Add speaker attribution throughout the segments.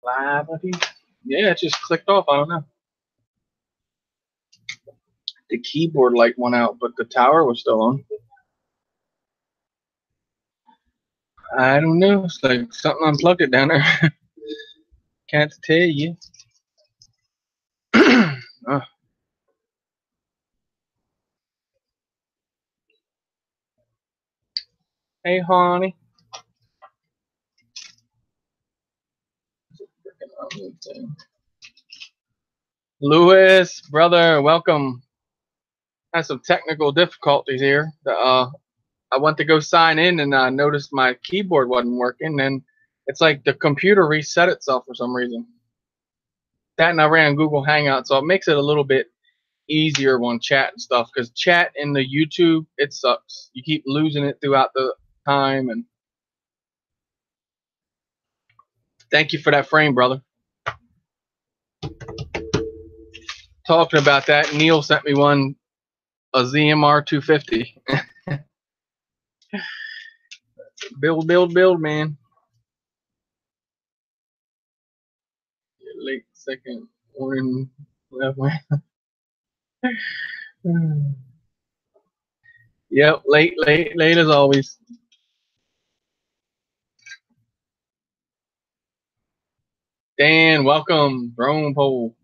Speaker 1: Live, I think. Yeah, it just clicked off. I don't know. The keyboard light went out, but the tower was still on. I don't know. It's like something unplugged it down there. Can't tell you. Hey, honey. Lewis, brother, welcome. Had some technical difficulties here. I went to go sign in and I noticed my keyboard wasn't working, and it's like the computer reset itself for some reason. That, and I ran Google Hangout, so it makes it a little bit easier on chat and stuff, because chat in the YouTube, it sucks. You keep losing it throughout the time. And thank you for that frame, brother. Talking about that, Neil sent me one, a ZMR 250. build, man. Late second morning. Yep, late as always. Dan, welcome. Drone pole.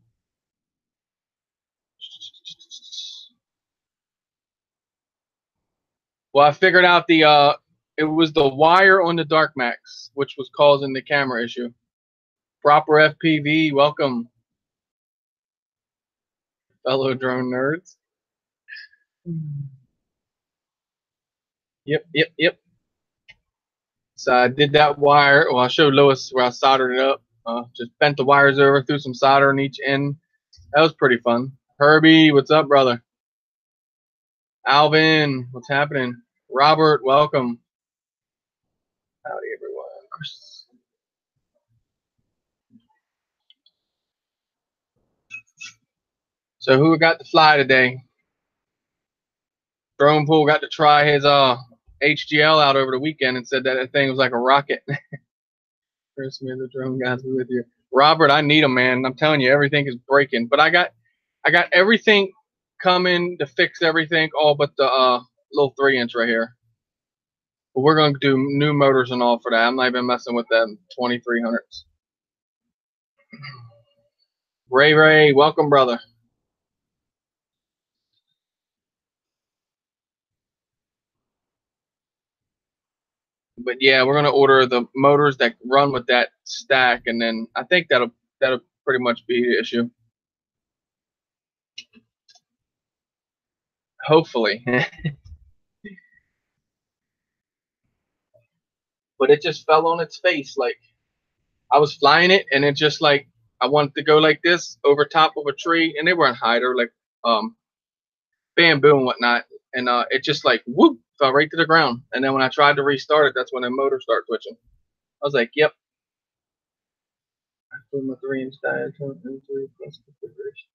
Speaker 1: Well, I figured out it was the wire on the Dark Max which was causing the camera issue. Proper FPV, welcome, fellow drone nerds. Yep. So I did that wire. Well, I showed Lois where I soldered it up. Just bent the wires over, threw some solder on each end. That was pretty fun. Herbie, what's up, brother? Alvin, what's happening? Robert, welcome. Howdy, everyone. So who got to fly today? Drone Pool got to try his HGL out over the weekend and said that thing was like a rocket. Chris Smith, the drone guys are with you. Robert, I need them, man. I'm telling you, everything is breaking. But I got everything coming to fix everything, all but the little 3-inch right here. But we're going to do new motors and all for that. I'm not even messing with them 2300s. Ray, welcome, brother. But yeah, we're gonna order the motors that run with that stack, and then I think that'll pretty much be the issue. Hopefully. But it just fell on its face. Like, I was flying it, and it just, like, I wanted to go like this over top of a tree, and they weren't high, they were like bamboo and whatnot, and it just like whoop fell right to the ground. And then when I tried to restart it, that's when the motor started twitching. I was like, yep. My 3-inch diameter and 3 plus configuration.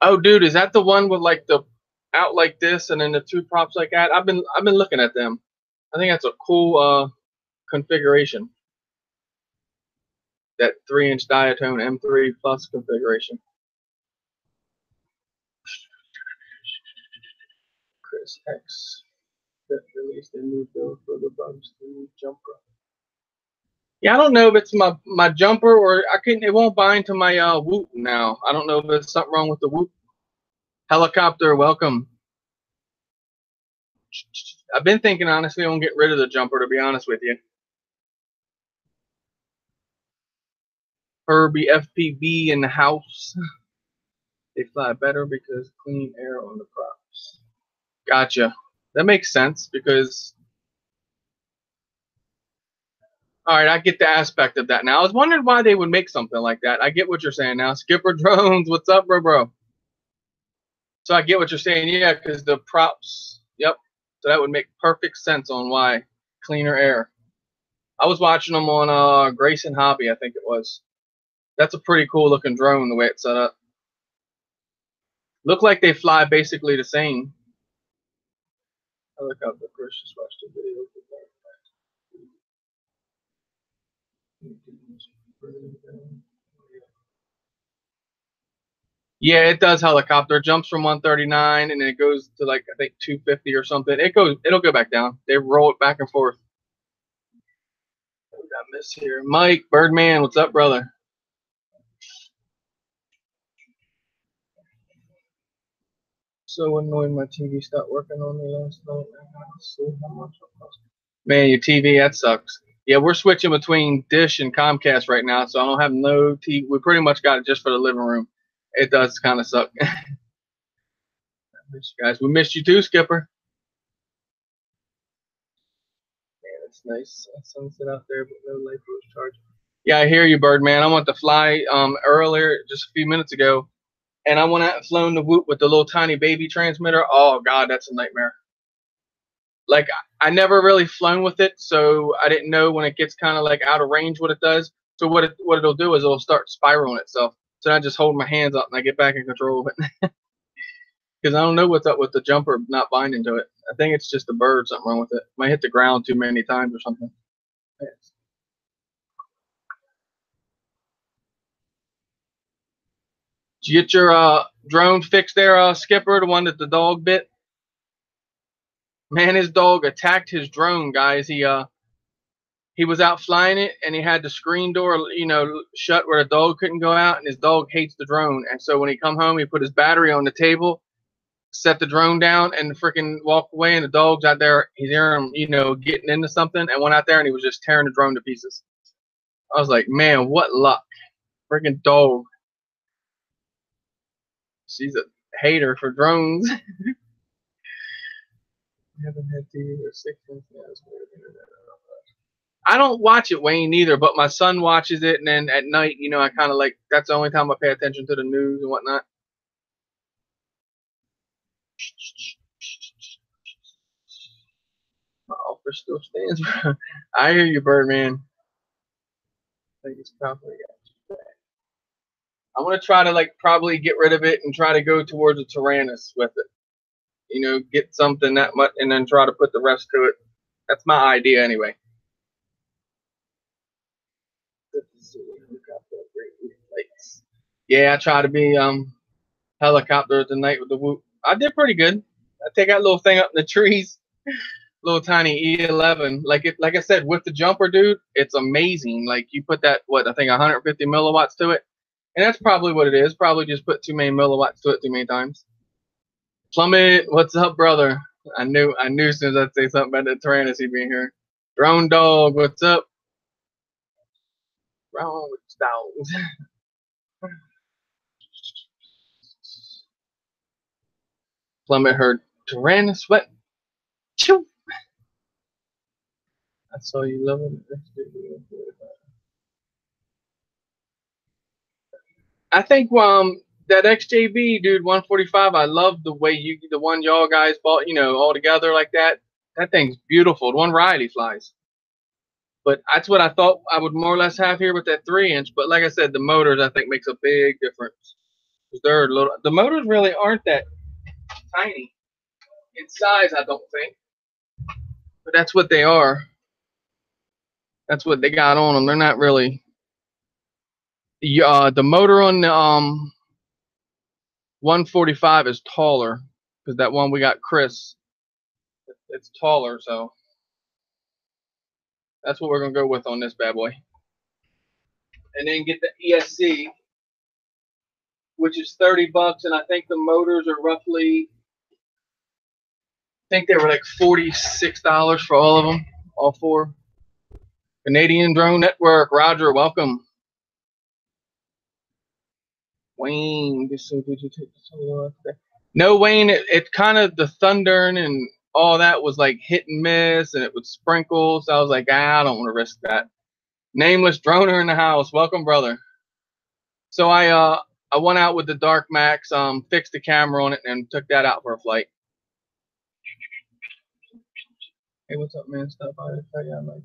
Speaker 1: Oh, dude, is that the one with like the out like this and then the 2 props like that? I've been looking at them. I think that's a cool configuration. That 3-inch diatone M3 plus configuration. Chris X that released a new build for the Bugs jumper. Yeah, I don't know if it's my jumper or it won't bind to my Whoop now. I don't know if there's something wrong with the Whoop. Helicopter, welcome. I've been thinking honestly I won't get rid of the jumper, to be honest with you. Herbie FPV in the house. They fly better because clean air on the props. Gotcha. That makes sense because. All right, I get the aspect of that now. I was wondering why they would make something like that. I get what you're saying now. Skipper Drones, what's up, bro? So I get what you're saying. Yeah, because the props. Yep. So that would make perfect sense on why cleaner air. I was watching them on Grayson Hobby, I think it was. That's a pretty cool looking drone the way it's set up. Look like they fly basically the same. Helicopter Chris just watched a video. Yeah, it does helicopter. It jumps from 139 and then it goes to like I think 250 or something. It'll go back down. They roll it back and forth. We got Miss here. Mike, Birdman, what's up, brother? So annoying my TV stopped working on me last night. See how much it cost. Man, your TV, that sucks. Yeah, we're switching between Dish and Comcast right now, so I don't have no TV. We pretty much got it just for the living room. It does kind of suck. Miss you guys. We missed you too, Skipper. Man, it's nice. Sunset out there, but no light post charge. Yeah, I hear you, Birdman. I want to fly earlier, just a few minutes ago, and I went out and flown the Whoop with the little tiny baby transmitter. Oh God, that's a nightmare. Like I never really flown with it, so I didn't know when it gets kind of like out of range what it does. So what it'll do is it'll start spiraling itself. So I just hold my hands up and I get back in control of it. Because I don't know what's up with the jumper not binding to it. I think it's just a bird, something wrong with it. Might hit the ground too many times or something. Did you get your drone fixed there, Skipper, the one that the dog bit? Man, his dog attacked his drone, guys. He was out flying it, and he had the screen door, shut where the dog couldn't go out, and his dog hates the drone. And so when he come home, he put his battery on the table, set the drone down, and freaking walked away, and the dog's out there. He's hearing him, getting into something, and went out there, and he was just tearing the drone to pieces. I was like, man, what luck. Freaking dog. She's a hater for drones. Haven't had TV for 6 months now. I don't watch it, Wayne, either, but my son watches it, and then at night, I kind of like, that's the only time I pay attention to the news and whatnot. My offer still stands. I hear you, Birdman. I think it's probably I'm going to try to, probably get rid of it and try to go towards a Tyrannus with it. Get something that much and then try to put the rest to it. That's my idea anyway. Yeah, I try to be helicopter tonight with the Whoop. I did pretty good. I take that little thing up in the trees, little tiny E11. Like I said, with the jumper, dude, it's amazing. Like you put that, I think 150 milliwatts to it, and that's probably what it is. Probably just put too many milliwatts to it too many times. Plummet, what's up, brother? I knew as soon as I'd say something about the Tyrannus, he'd be here. Drone dog, what's up? Wrong with dogs. Plummet heard Tyrannus sweat. Choo! I saw you loving it. I think that XJB dude 145. I love the way the one y'all guys bought, all together like that. That thing's beautiful. The one Riley flies. But that's what I thought I would more or less have here with that 3-inch. But like I said, the motors I think makes a big difference. They're little. The motors really aren't that tiny in size, I don't think. But that's what they are. That's what they got on them. They're not really. The motor on the 145 is taller because that one we got, Chris, it's taller. So that's what we're gonna go with on this bad boy. And then get the ESC, which is $30, and I think the motors are roughly. I think they were like $46 for all of them, all four. Canadian Drone Network, Roger, welcome. Wayne, no, Wayne, it kind of, the thundering and all that was like hit and miss, and it would sprinkle, so I was like, I don't want to risk that. Nameless Droner in the house, welcome, brother. So I went out with the Dark Max, fixed the camera on it, and took that out for a flight. Hey, what's up, man? Stop by to tell you I like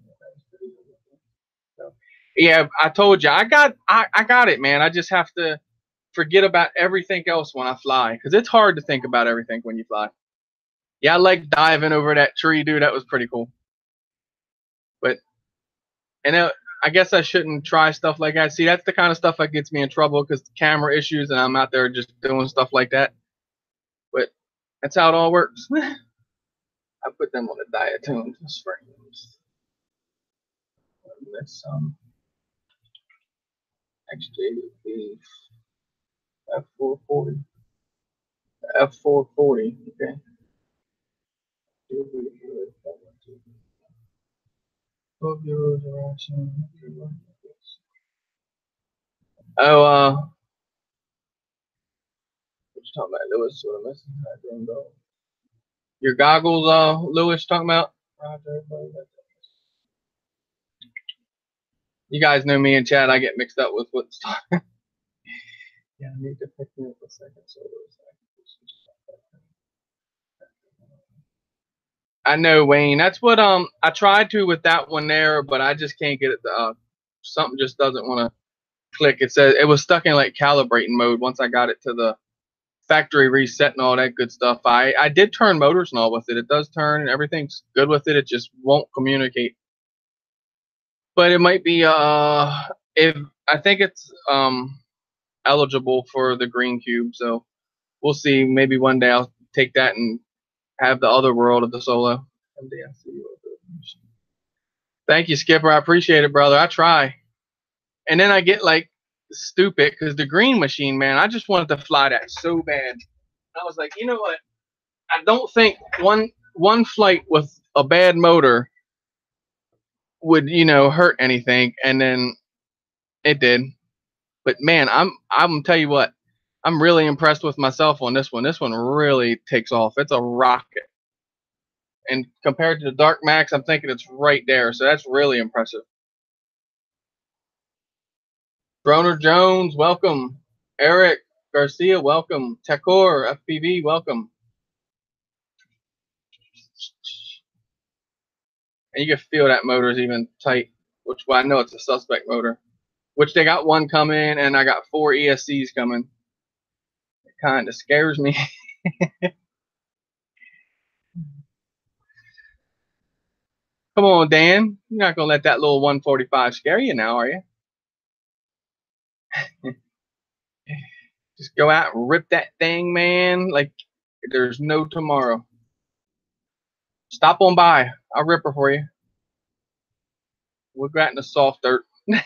Speaker 1: that. Yeah, I told you, I got it, man. I just have to forget about everything else when I fly, because it's hard to think about everything when you fly. Yeah, I like diving over that tree, dude. That was pretty cool. But and I guess I shouldn't try stuff like that. See, that's the kind of stuff that gets me in trouble because camera issues, and I'm out there just doing stuff like that. But that's how it all works. I put them on the diatone frames. Let's XJB F440. F440. Okay. Oh, what you talking about, Lewis? What am I missing? Your goggles, Lewis, talking about? You guys know me in chat. I get mixed up with what's talking. Yeah, I need to pick me up a second. So I know, Wayne. That's what I tried to with that one there, but I just can't get it to something just doesn't want to click. It says it was stuck in like calibrating mode once I got it to the factory reset and all that good stuff. I did turn motors and all with it. It does turn and everything's good with it. It just won't communicate. But it might be if I think it's eligible for the green cube, so we'll see. Maybe one day I'll take that and have the other world of the Solo. Thank you, Skipper. I appreciate it, brother. I try. And then I get like stupid because the green machine, man, I just wanted to fly that so bad. I was like, you know what? I don't think one flight with a bad motor would, hurt anything, and then it did. But man, I'm tell you what, I'm really impressed with myself on this one. This one really takes off. It's a rocket. And compared to the Dark Max, I'm thinking it's right there. So that's really impressive. Droner Jones, welcome. Eric Garcia, welcome. Tekor FPV, welcome. And you can feel that motor is even tight, which I know it's a suspect motor. Which they got one coming, and I got 4 ESCs coming. It kind of scares me. Come on, Dan. You're not going to let that little 145 scare you now, are you? Just go out and rip that thing, man, like there's no tomorrow. Stop on by. I'll rip her for you. We'll go out in the soft dirt. I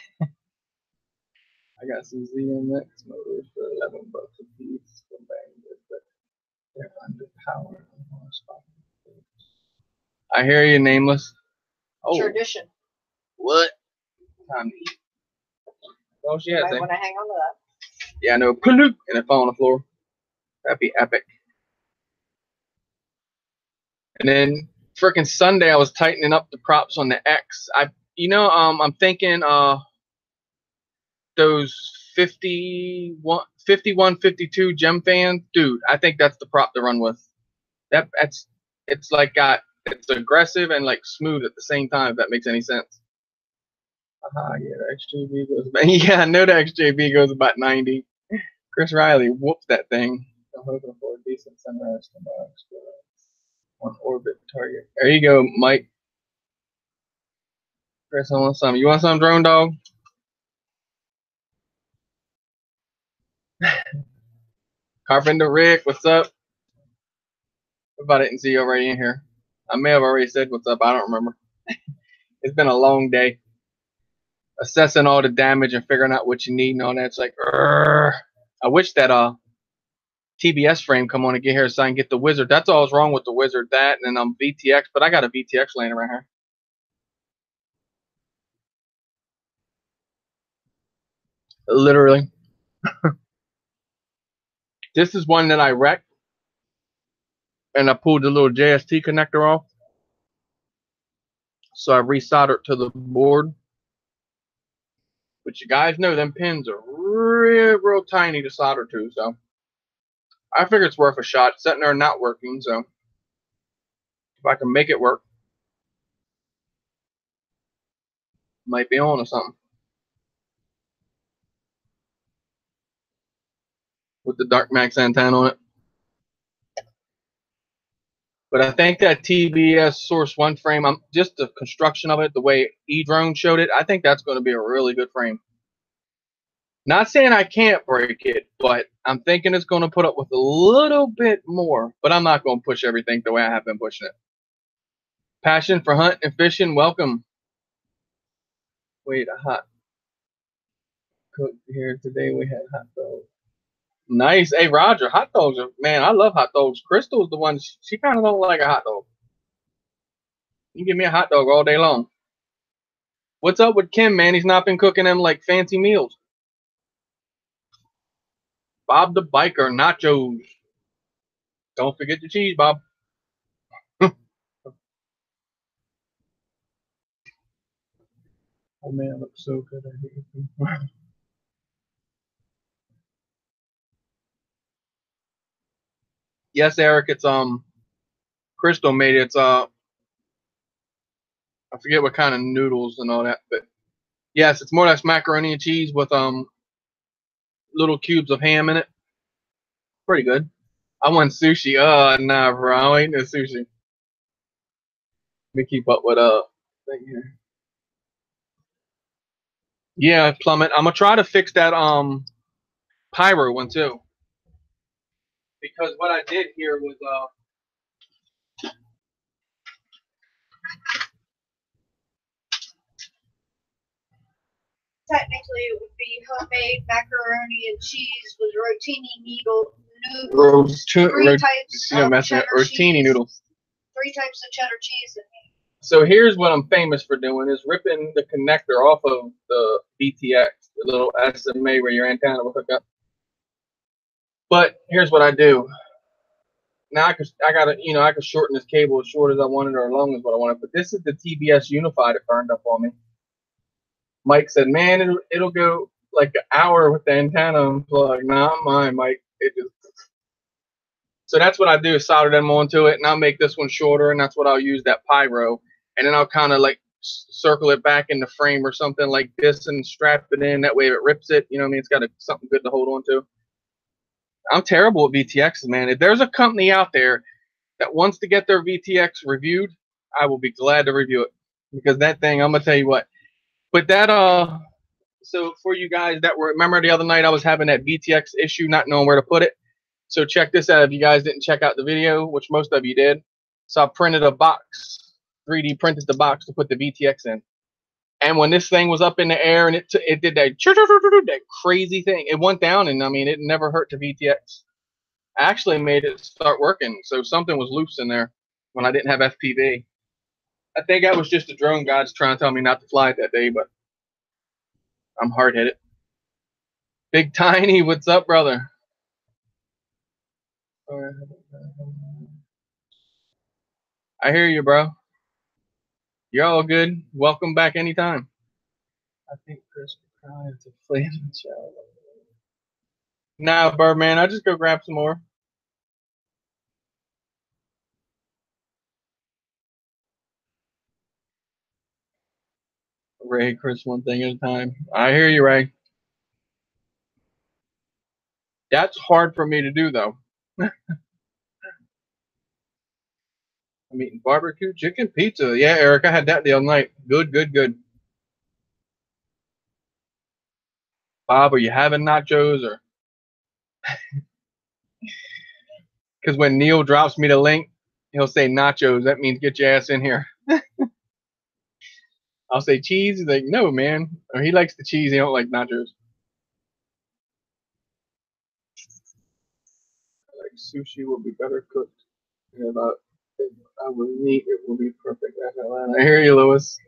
Speaker 1: got some ZMX motors for $11 a piece. But they're underpowered. I hear you, Nameless.
Speaker 2: Oh. Tradition.
Speaker 1: What? Time to eat. Oh, she has.
Speaker 2: I want to hang on to that.
Speaker 1: Yeah, I know. And it fall on the floor. That'd be epic. And then freaking Sunday, I was tightening up the props on the X. I'm thinking those 51, 52 gem fans, dude. I think that's the prop to run with. It's like it's aggressive and like smooth at the same time. If that makes any sense. Yeah, the XJB goes about, yeah, I know the XJB goes about 90. Chris Riley whoops that thing. I'm hoping for a decent sunrise tomorrow. On orbit target. There you go, Mike. Chris, I want some. You want some, Drone Dog? Carpenter Rick, what's up? What about it and see you already in here? I may have already said what's up. I don't remember. It's been a long day. Assessing all the damage and figuring out what you need and all that. It's like, I wish that TBS frame come on and get here so I can get the Wizard. That's all wrong with the Wizard. That and then VTX, but I got a VTX laying around here. Literally. This is one that I wrecked. And I pulled the little JST connector off. So I resoldered to the board. But you guys know them pins are real tiny to solder to. So I figure it's worth a shot. It's sitting there not working. So if I can make it work, might be on or something. With the Dark Max antenna on it. But I think that TBS Source 1 frame, just the construction of it, the way eDrone showed it, I think that's going to be a really good frame. Not saying I can't break it, but I'm thinking it's going to put up with a little bit more. But I'm not going to push everything the way I have been pushing it. Passion for hunting and fishing, welcome. Wait, a hot cook here today. We had hot dogs. Nice. Hey, Roger, hot dogs are, man, I love hot dogs. Crystal's the one, she kind of don't like a hot dog. You give me a hot dog all day long. What's up with Kim, man? He's not been cooking them like fancy meals. Bob the Biker, nachos. Don't forget the cheese, Bob. Oh man, it looks so good. Yes, Eric, it's Crystal made it. It's I forget what kind of noodles and all that, but yes, it's more or less macaroni and cheese with little cubes of ham in it. Pretty good. I want sushi. Nah, bro, I ain't no sushi. Let me keep up with thing here. Yeah, Plummet. I'm gonna try to fix that pyro one too. Because what I did here was
Speaker 2: Technically, it would be homemade macaroni and cheese with rotini noodles. Three types of cheddar
Speaker 1: rotini
Speaker 2: cheese.
Speaker 1: noodles.
Speaker 2: 3 types of cheddar cheese.
Speaker 1: So here's what I'm famous for doing: is ripping the connector off of the BTX, the little SMA where your antenna will hook up. But here's what I do. Now I could shorten this cable as short as I wanted or as long as what I wanted. But this is the TBS Unified that burned up on me. Mike said, "Man, it'll go like an hour with the antenna unplugged." Not mine, Mike. So that's what I do: is solder them onto it, and I'll make this one shorter, and that's what I'll use, that pyro, and then I'll kind of like circle it back in the frame or something like this and strap it in. That way, if it rips it, you know what I mean? It's got something good to hold on to. I'm terrible at VTXs, man. If there's a company out there that wants to get their VTX reviewed, I will be glad to review it, because that thing, I'm gonna tell you what. But that so for you guys that remember the other night I was having that VTX issue, not knowing where to put it. So check this out if you guys didn't check out the video, which most of you did. So I printed a box, 3D printed the box to put the VTX in. And when this thing was up in the air and it did that crazy thing, it went down, and I mean, it never hurt the VTX. I actually made it start working. So something was loose in there when I didn't have FPV. I think that was just the drone gods trying to tell me not to fly it that day, but I'm hard-headed. Big Tiny, what's up, brother? I hear you, bro. You're all good. Welcome back anytime. I think Chris will cry to flame the show. Nah, Birdman, I'll just go grab some more. Ray, Chris, one thing at a time. I hear you, Ray. That's hard for me to do, though. I'm eating barbecue chicken pizza. Yeah, Eric, I had that the other night. Good, good, good. Bob, are you having nachos or? Because when Neil drops me the link, he'll say nachos. That means get your ass in here. I'll say cheese. He's like, no, man. Or he likes the cheese. He don't like nachos. Like sushi will be better cooked. And I will meat. It will be perfect. I hear you, Lewis.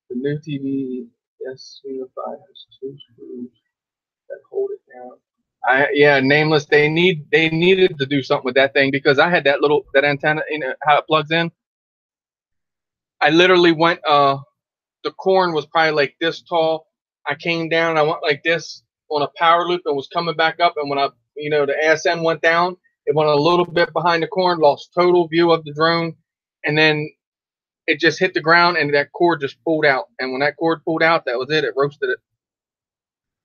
Speaker 1: The new TV, yes, Unify has 2 screws that hold it down. Yeah, Nameless. They needed to do something with that thing, because I had that antenna, how it plugs in. I literally went. The corn was probably like this tall. I came down. I went like this on a power loop and was coming back up. And when the ASN went down, it went a little bit behind the corn, lost total view of the drone, and then it just hit the ground and that cord just pulled out. And when that cord pulled out, that was it. It roasted it.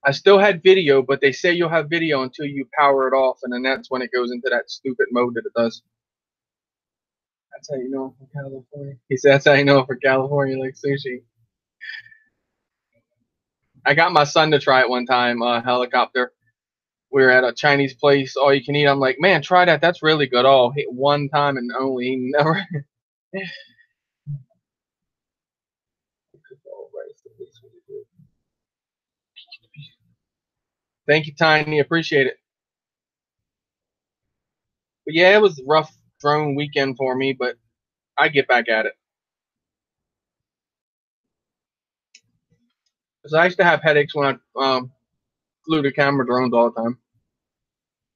Speaker 1: I still had video, but they say you'll have video until you power it off, and then that's when it goes into that stupid mode that it does. That's how you know I'm from California. He said that's how you know I'm from California, like sushi. I got my son to try it one time, helicopter. We were at a Chinese place, all you can eat. I'm like, man, try that. That's really good. Oh, hit one time and only. He never. Thank you, Tiny. Appreciate it. But yeah, it was a rough drone weekend for me, but I get back at it. Because I used to have headaches when I flew the camera drones all the time.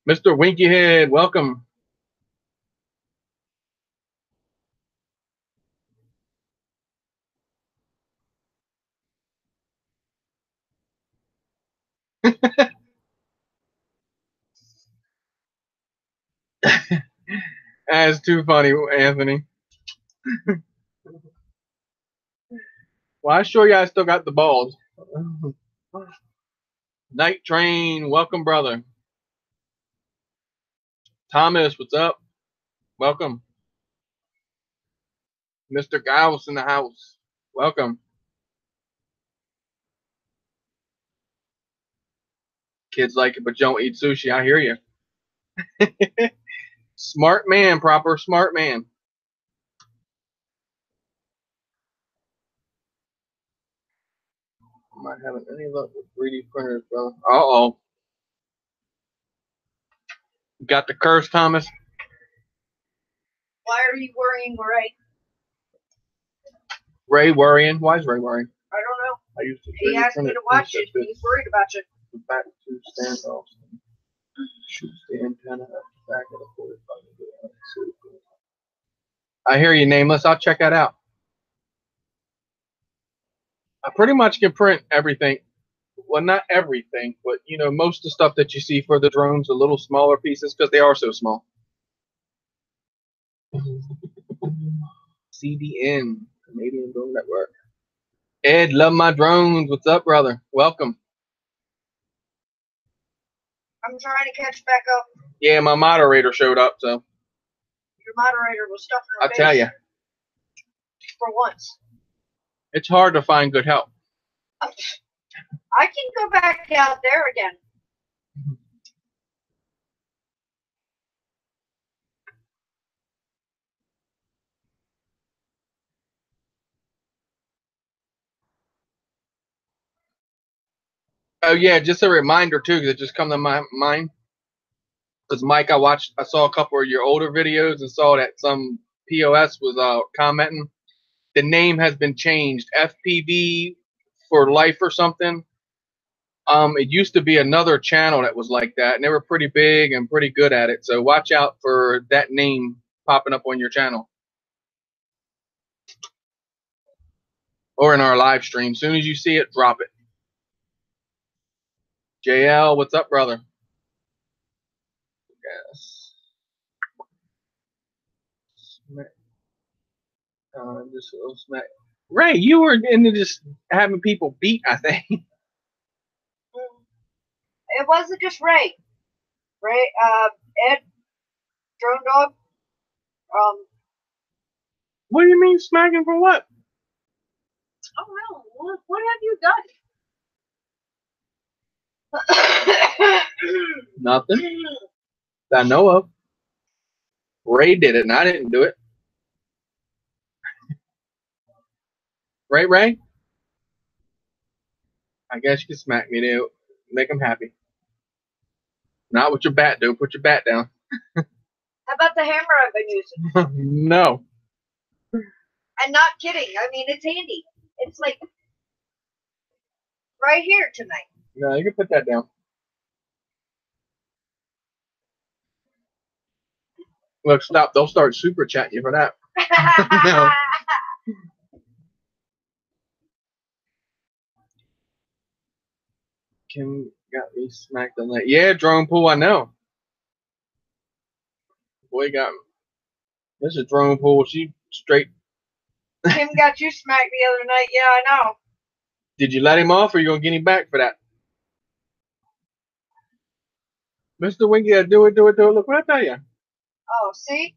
Speaker 1: Mr. Winky Head, welcome. That's too funny, Anthony. Well, I sure you I still got the balls. Night Train, welcome, brother. Thomas, what's up? Welcome. Mr. Gauss in the house. Welcome. Kids like it, but don't eat sushi. I hear you. Smart man, proper smart man. I'm not having any luck with 3D printers, brother. Uh-oh. Got the curse, Thomas?
Speaker 2: Why are you worrying, Ray?
Speaker 1: Ray worrying? Why is Ray worrying?
Speaker 2: I don't know.
Speaker 1: I used to
Speaker 2: He asked me to watch it. He's worried about you.
Speaker 1: Back to standoffs. Shoot the antenna up the back of the 45. I hear you, Nameless. I'll check that out. I pretty much can print everything. Well, not everything, but you know, most of the stuff that you see for the drones, the little smaller pieces, because they are so small. CDN, Canadian Drone Network. Ed, love my drones. What's up, brother? Welcome.
Speaker 2: I'm trying to catch back up.
Speaker 1: Yeah, my moderator showed up, so.
Speaker 2: Your moderator was stuck in her
Speaker 1: I'll tell you.
Speaker 2: For once.
Speaker 1: It's hard to find good help.
Speaker 2: I can go back out there again.
Speaker 1: Oh yeah, just a reminder too, because it just come to my mind. Because Mike, I saw a couple of your older videos and saw that some POS was commenting. The name has been changed, FPV for life or something. It used to be another channel that was like that, and they were pretty big and pretty good at it. So watch out for that name popping up on your channel or in our live stream. As soon as you see it, drop it. JL, what's up, brother? Yes. Just a little smack. Ray, you were into just having people beat, I think.
Speaker 2: It wasn't just Ray. Ray, Ed, Drone Dog.
Speaker 1: What do you mean smacking for what?
Speaker 2: Oh no, what have you done?
Speaker 1: Nothing that I know of. Ray did it, and I didn't do it. Ray? I guess you can smack me to make them happy. Not with your bat, dude. Put your bat down.
Speaker 2: How about the hammer I've been using?
Speaker 1: No.
Speaker 2: I'm not kidding. I mean, it's handy. It's like right here tonight.
Speaker 1: No, you can put that down. Look, stop. They'll start super chatting you for that. No. Kim got me smacked on that. Yeah, drone pool, I know. Boy got me. This is drone pool. She straight.
Speaker 2: Kim got you smacked the other night. Yeah, I know.
Speaker 1: Did you let him off, or you gonna get him back for that? Mr. Winky, do it. Look what I tell you.
Speaker 2: Oh, see?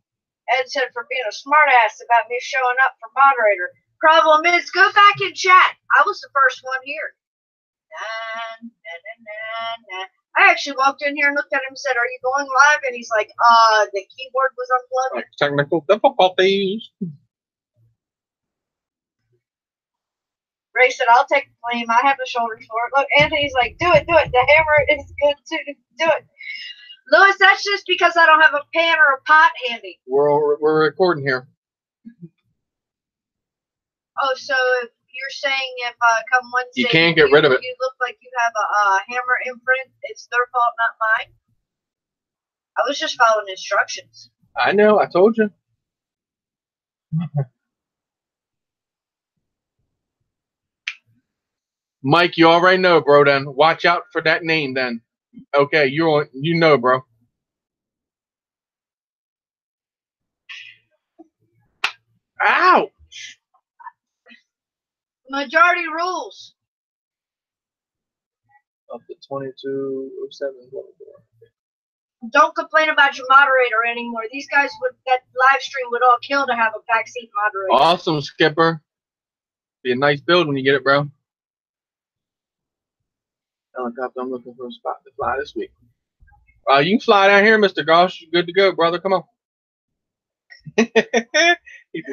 Speaker 2: Ed said for being a smartass about me showing up for moderator. Problem is, go back and chat. I was the first one here. Nah, nah, nah, nah, nah. I actually walked in here and looked at him and said, "Are you going live?" And he's like, the keyboard was unplugged.
Speaker 1: Technical difficulties.
Speaker 2: Ray said, "I'll take the blame. I have the shoulders for it." Look, Anthony's like, "Do it, do it. The hammer is good to do it." Louis, that's just because I don't have a pan or a pot handy.
Speaker 1: We're recording here.
Speaker 2: Oh, so if you're saying if come Wednesday
Speaker 1: you can't get rid of it.
Speaker 2: You look like you have a hammer imprint, it's their fault, not mine. I was just following instructions.
Speaker 1: I know. I told you. Mike, you already know, bro. Then watch out for that name. Then, okay, you know, bro. Ow!
Speaker 2: Majority rules.
Speaker 1: Up to 22:07.
Speaker 2: Don't complain about your moderator anymore. These guys that live stream would all kill to have a backseat moderator.
Speaker 1: Awesome, Skipper. Be a nice build when you get it, bro. Helicopter, I'm looking for a spot to fly this week. You can fly down here, Mr. Gosh. Good to go, brother. Come on.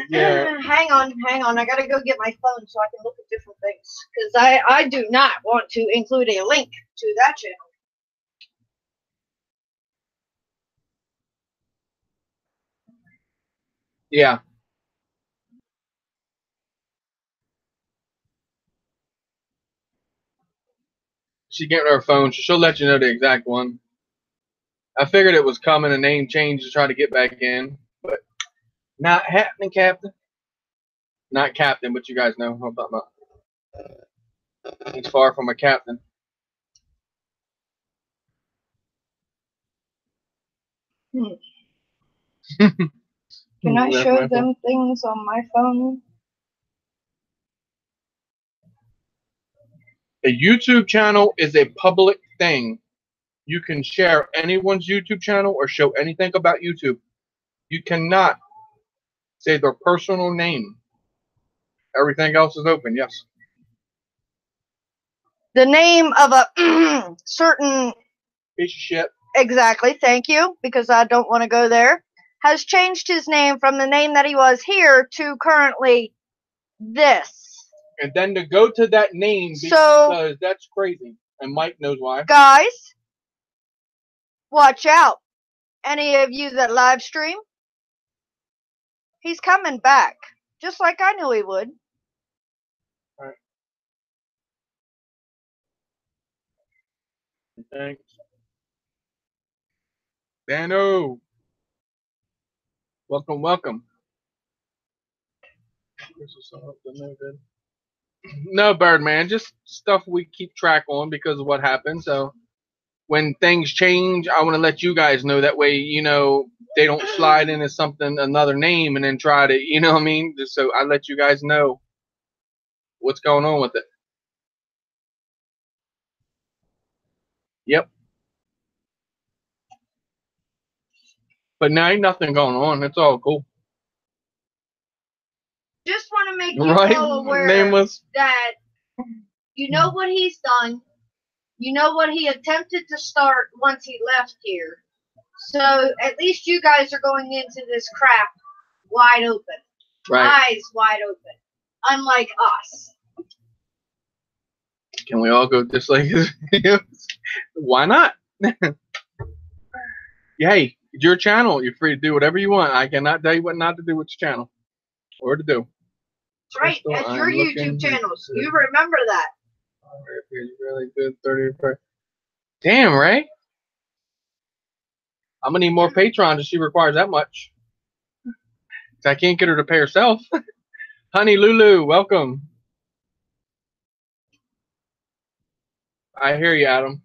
Speaker 2: Yeah. Hang on. I gotta go get my phone so I can look at different things. Because I do not want to include a link to that channel.
Speaker 1: Yeah. She's getting her phone. She'll let you know the exact one. I figured it was coming, a name change to try to get back in, but not happening, Captain. Not Captain, but you guys know what I'm talking about. He's far from a captain.
Speaker 2: Can I show them things on my phone?
Speaker 1: A YouTube channel is a public thing. You can share anyone's YouTube channel or show anything about YouTube. You cannot say their personal name. Everything else is open, yes.
Speaker 2: The name of a certain
Speaker 1: piece of shit.
Speaker 2: Exactly, thank you, because I don't want to go there. Has changed his name from the name that he was here to currently this.
Speaker 1: And then to go to that name because that's crazy. And Mike knows why.
Speaker 2: Guys, watch out. Any of you that live stream, he's coming back. Just like I knew he would.
Speaker 1: All right. Thanks. Dano. Welcome, welcome. No, Birdman, just stuff we keep track on because of what happened. So when things change, I want to let you guys know. That way, you know, they don't slide into something, another name, and then try to, you know what I mean? Just so I let you guys know what's going on with it. Yep. But now ain't nothing going on. It's all cool.
Speaker 2: Just want to make you all aware that you know what he's done. You know what he attempted to start once he left here. So at least you guys are going into this crap wide open.
Speaker 1: Right.
Speaker 2: Eyes wide open. Unlike us.
Speaker 1: Can we all go dislike his videos? Why not? Hey, it's your channel. You're free to do whatever you want. I cannot tell you what not to do with your channel. Or to do.
Speaker 2: That's right. That's your YouTube channels. You remember that.
Speaker 1: Really good. 30. Damn, Ray. I'm gonna need more patrons if she requires that much. I can't get her to pay herself. Honey Lulu, welcome. I hear you, Adam.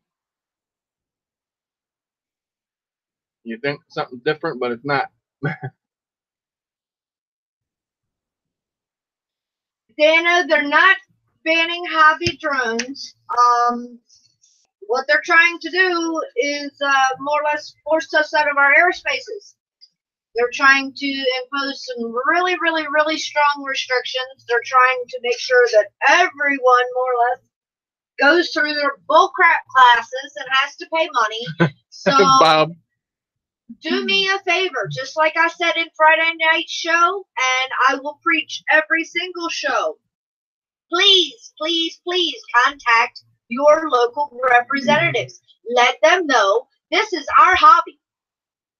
Speaker 1: You think something different, but it's not.
Speaker 2: Dana, they're not banning hobby drones. What they're trying to do is more or less force us out of our airspaces. They're trying to impose some really, really, really strong restrictions. They're trying to make sure that everyone, more or less, goes through their bullcrap classes and has to pay money. So,
Speaker 1: Bob,
Speaker 2: do me a favor, just like I said in Friday night show, and I will preach every single show. Please, please, please contact your local representatives. Let them know this is our hobby.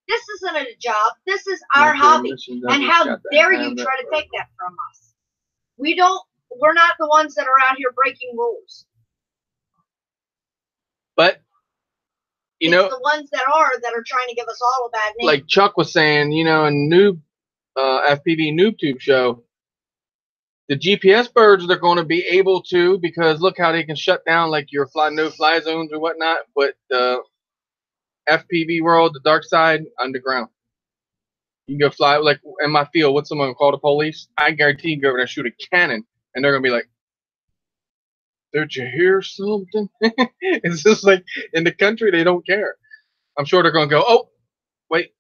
Speaker 2: This isn't a job. This is our hobby. And how dare you try to take that from us? We're not the ones that are out here breaking rules.
Speaker 1: But you know,
Speaker 2: the ones that are trying to give us all a bad name.
Speaker 1: Like Chuck was saying, you know, in Noob FPV NoobTube show, the GPS birds they're going to be able to, because look how they can shut down like your no-fly zones or whatnot. But the FPV world, the dark side, underground. You can go fly like in my field. What's someone call the police? I guarantee you can go over there and shoot a cannon, and they're gonna be like, "Did you hear something?" It's just like in the country they don't care. I'm sure they're gonna go, "Oh, wait,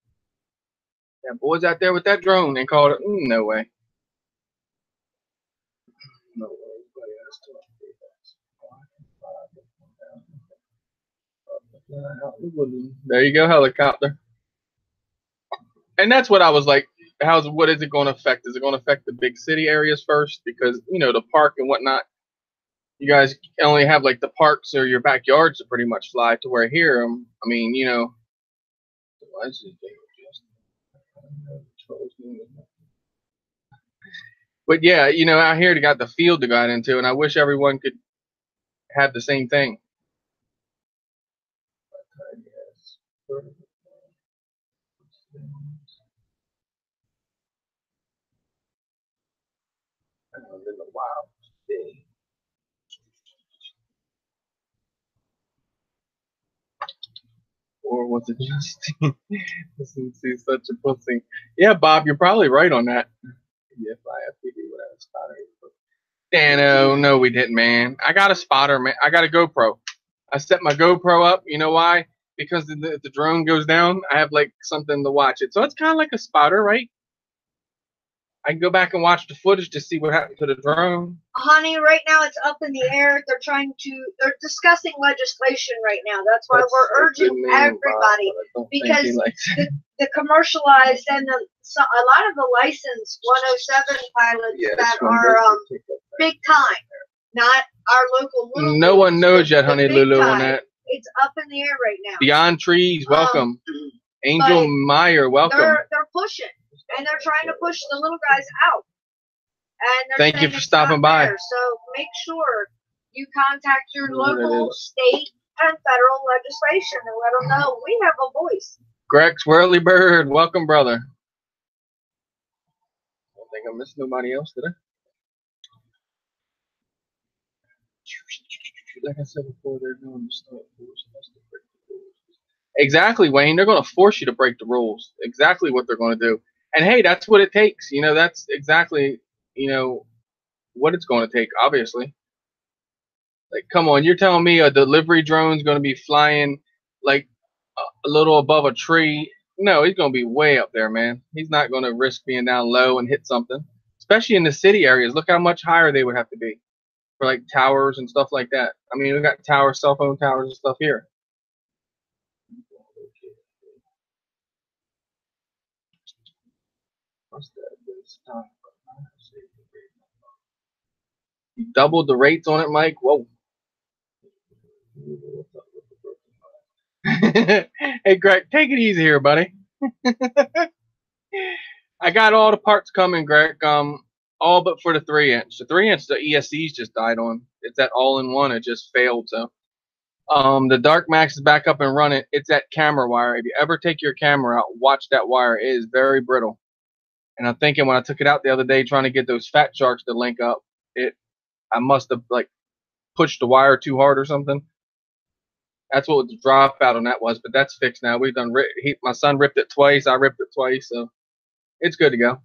Speaker 1: that boy's out there with that drone," and call it. No way. No way. There you go, helicopter. And that's what I was like, what is it going to affect? Is it going to affect the big city areas first? Because, you know, the park and whatnot, you guys only have like the parks or your backyards to pretty much fly to where here, I mean, you know. But yeah, you know, out here they got the field to go out into, and I wish everyone could have the same thing. Or was it just doesn't see such a pussy? Yeah, Bob, you're probably right on that. Yes, IFPD would have a spotter. Dano, no, we didn't, man. I got a spotter, man. I got a GoPro. I set my GoPro up. You know why? Because if the drone goes down, I have like something to watch it. So it's kind of like a spotter, right? I can go back and watch the footage to see what happened to the drone.
Speaker 2: Honey, right now it's up in the air. They're discussing legislation right now. That's why we're urging everybody, because the commercialized and a lot of the licensed 107 pilots that are big time, not our local little.
Speaker 1: No one knows yet, honey Lulu, on that.
Speaker 2: It's up in the air right now.
Speaker 1: Beyond Trees, welcome. Angel Meyer, welcome.
Speaker 2: They're pushing. And they're trying to push the little guys out. And
Speaker 1: thank you for stopping by.
Speaker 2: So make sure you contact your local, state, and federal legislation and let them know we have a voice.
Speaker 1: Greg Swirly Bird, welcome, brother. I don't think I missed nobody else, did I? Like I said before, they're doing the stuff. Exactly, Wayne. They're going to force you to break the rules. Exactly what they're going to do. And hey, that's what it takes. You know, that's exactly, you know, what it's going to take, obviously. Like, come on, you're telling me a delivery drone's going to be flying like a little above a tree? No, he's going to be way up there, man. He's not going to risk being down low and hit something, especially in the city areas. Look how much higher they would have to be for like towers and stuff like that. I mean, we got towers, cell phone towers and stuff here. You doubled the rates on it, Mike. Whoa. Hey, Greg, take it easy here, buddy. I got all the parts coming, Greg. All but for the 3-inch. The 3-inch, the ESCs just died on. It's that all-in-one. It just failed. So, the Dark Max is back up and running. It's that camera wire. If you ever take your camera out, watch that wire. It is very brittle. And I'm thinking when I took it out the other day, trying to get those Fat Sharks to link up, I must have like pushed the wire too hard or something. That's what the dropout on that was, but that's fixed now. We've done. My son ripped it twice. I ripped it twice, so it's good to go.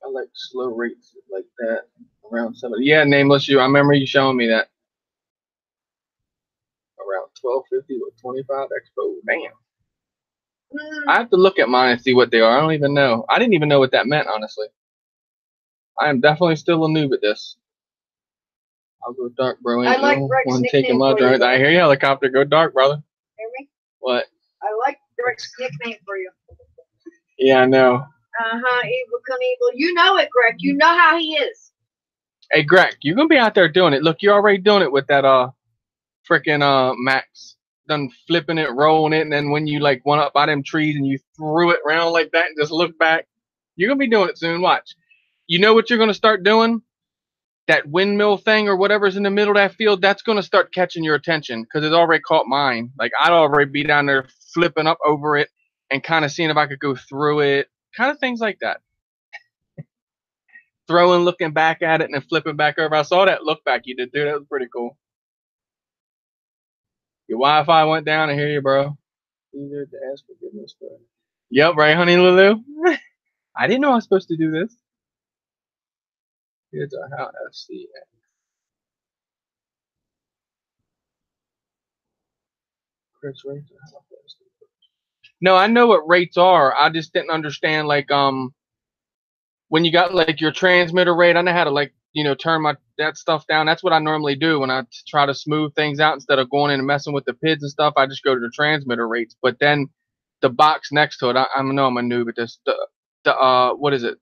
Speaker 1: I like slow rates like that around 70. Yeah, Nameless, I remember you showing me that around 1250 with 25 expo. Damn. I have to look at mine and see what they are. I don't even know. I didn't even know what that meant, honestly. I am definitely still a noob at this. I'll go dark, bro.
Speaker 2: I like Greg's nickname for you.
Speaker 1: I hear you, helicopter. Go dark, brother.
Speaker 2: Hear me?
Speaker 1: What?
Speaker 2: I like Greg's nickname for you.
Speaker 1: Yeah, I know.
Speaker 2: Evil Knievel. You know it, Greg. You know how he is.
Speaker 1: Hey, Greg, you're gonna be out there doing it. Look, you're already doing it with that freaking Max. Done flipping it, rolling it, and then when you like went up by them trees and you threw it around like that and just looked back, you're gonna be doing it soon. Watch. You know what you're gonna start doing? That windmill thing or whatever's in the middle of that field, that's gonna start catching your attention because it's already caught mine. Like I'd already be down there flipping up over it and kind of seeing if I could go through it, kind of things like that. Throwing, looking back at it, and then flipping back over. I saw that look back you did, dude. That was pretty cool. Your Wi-Fi went down. I hear you, bro. Easier to ask forgiveness for. Yep, right, honey Lulu. I didn't know I was supposed to do this. Here's our how FC. Chris rates are how fast. No, I know what rates are. I just didn't understand like when you got like your transmitter rate. I know how to like turn that stuff down. That's what I normally do when I try to smooth things out instead of going in and messing with the PIDs and stuff. I just go to the transmitter rates. But then the box next to it, I know I'm a noob at this. What is it?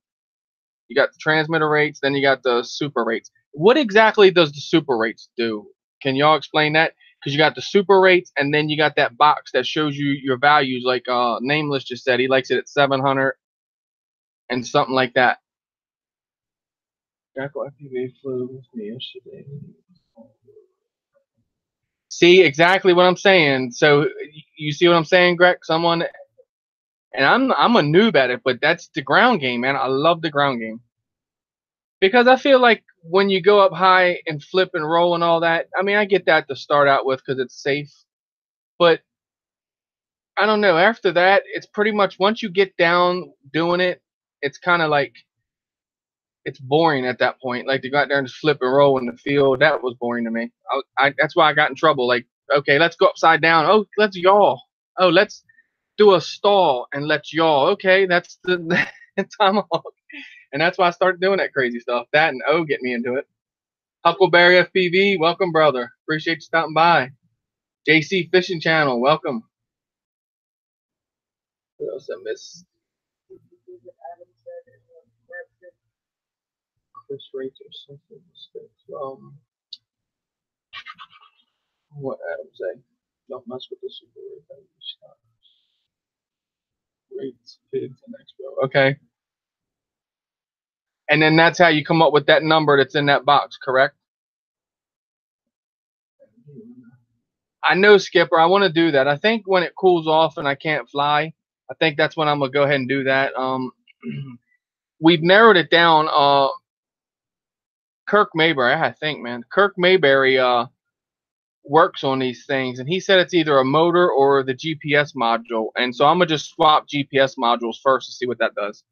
Speaker 1: You got the transmitter rates, then you got the super rates. What exactly does the super rates do? Can y'all explain that? Because you got the super rates, and then you got that box that shows you your values. Like Nameless just said, he likes it at 700 and something like that. Jackal FPV flew with me yesterday. See exactly what I'm saying. So you see what I'm saying, Greg? Someone, and I'm a noob at it, but that's the ground game, man. I love the ground game because I feel like when you go up high and flip and roll and all that, I mean, I get that to start out with because it's safe, but I don't know. After that, it's pretty much once you get down doing it, it's kind of like it's boring at that point. Like to go out there and just flip and roll in the field, that was boring to me. That's why I got in trouble. Like, okay, let's go upside down. Oh, let's yaw. Oh, let's do a stall and let's yaw. Okay, that's the tomahawk. And that's why I started doing that crazy stuff. That and get me into it. Huckleberry FPV, welcome, brother. Appreciate you stopping by. JC Fishing Channel, welcome. What else I missed? Chris rates or something. What Adam say? Don't mess with the super rates, PIDs, and expo. Okay. And then that's how you come up with that number that's in that box, correct? I know, Skipper. I want to do that. I think when it cools off and I can't fly, I think that's when I'm gonna go ahead and do that. We've narrowed it down. Kirk Mayberry, I think, man. Kirk Mayberry works on these things, and he said it's either a motor or the GPS module. And so I'm gonna just swap GPS modules first to see what that does.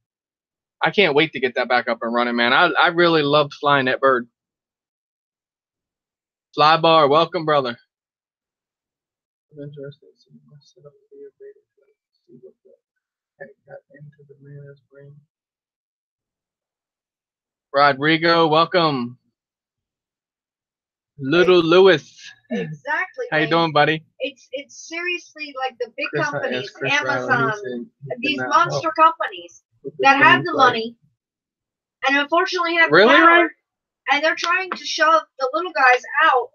Speaker 1: I can't wait to get that back up and running, man. I really loved flying that bird. Flybar, welcome, brother. I'm interested in seeing my setup for your beta to see what the heck got into the man's brain. Rodrigo, welcome. Little Lewis.
Speaker 2: Exactly.
Speaker 1: How you doing, buddy?
Speaker 2: It's seriously like the big
Speaker 1: Chris,
Speaker 2: companies,
Speaker 1: Chris
Speaker 2: Amazon,
Speaker 1: Riley,
Speaker 2: these monster companies that have the money and unfortunately have
Speaker 1: really,
Speaker 2: the power,
Speaker 1: right?
Speaker 2: and they're trying to shove the little guys out.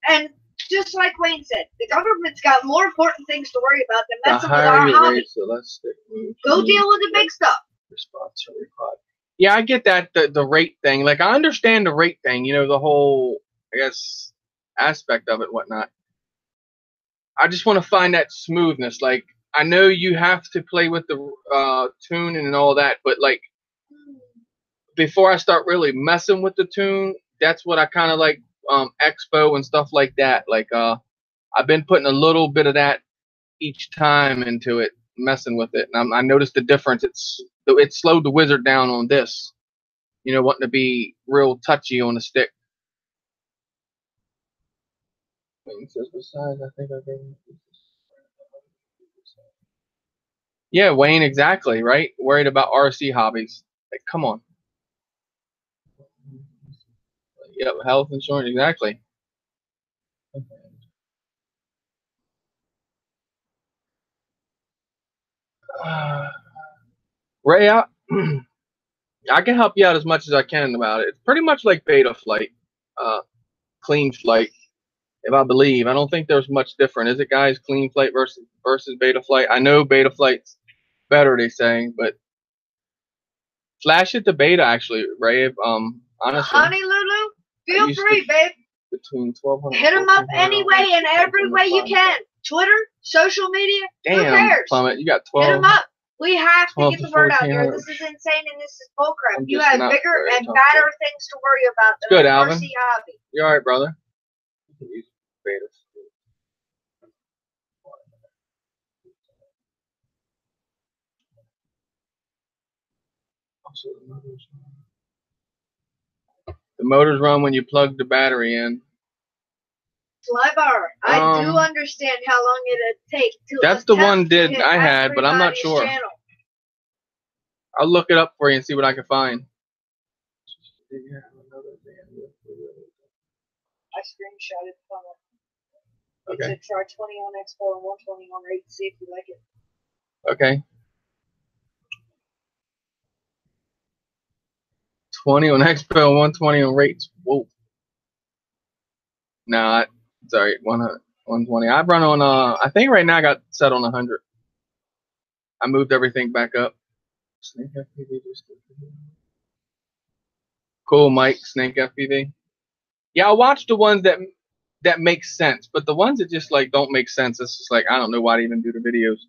Speaker 2: And just like Wayne said, the government's got more important things to worry about than messing with our hobby.
Speaker 1: So let's
Speaker 2: go deal with the big stuff.
Speaker 1: Response or reply. Yeah, I get that the rate thing. Like I understand the rate thing, the whole I guess aspect of it, whatnot. I just want to find that smoothness. Like I know you have to play with the tune and all that, but like before I start really messing with the tune, that's what I kind of like expo and stuff like that. Like I've been putting a little bit of that each time into it, messing with it, and I noticed the difference. It slowed the wizard down on this, wanting to be real touchy on the stick. Wayne says, besides, I think I gave him. Yeah, Wayne, exactly, right? Worried about RC hobbies. Like, come on. Yep, health insurance, exactly. Ray, I can help you out as much as I can about it. It's pretty much like Beta Flight, Clean Flight, if I believe. I don't think there's much different, is it, guys? Clean Flight versus Beta Flight. I know Beta Flight's better, they say, but flash it to Beta actually, Ray. Honestly,
Speaker 2: Honey Lulu, feel free, babe.
Speaker 1: Between 1200.
Speaker 2: Hit them up anyway in every way you can. Twitter, social media. Who cares?
Speaker 1: Plummet, you got 12.
Speaker 2: Hit them up. We have to get the word out there. This is insane and this is bullcrap. You have bigger and badder things to worry about than
Speaker 1: good,
Speaker 2: an
Speaker 1: Alvin.
Speaker 2: RC hobby.
Speaker 1: You all right, brother? Beta. The motors run when you plug the battery in.
Speaker 2: Flybar, I do understand how long it'd take to.
Speaker 1: That's the one I had, but I'm not sure.
Speaker 2: Channel.
Speaker 1: I'll look it up for you and see what I can find.
Speaker 2: I screenshotted it.
Speaker 1: Okay.
Speaker 2: It's try 20 on Expo and 120 on rate. See if you like it.
Speaker 1: Okay. 20 on Expo, 120 on rates. Whoa. No, sorry, 120. I run on I think right now I got set on 100. I moved everything back up. Snake FPV. Cool, Mike. Snake FPV. Yeah, I watch the ones that make sense, but the ones that just like don't make sense, it's just like I don't know why to even do the videos.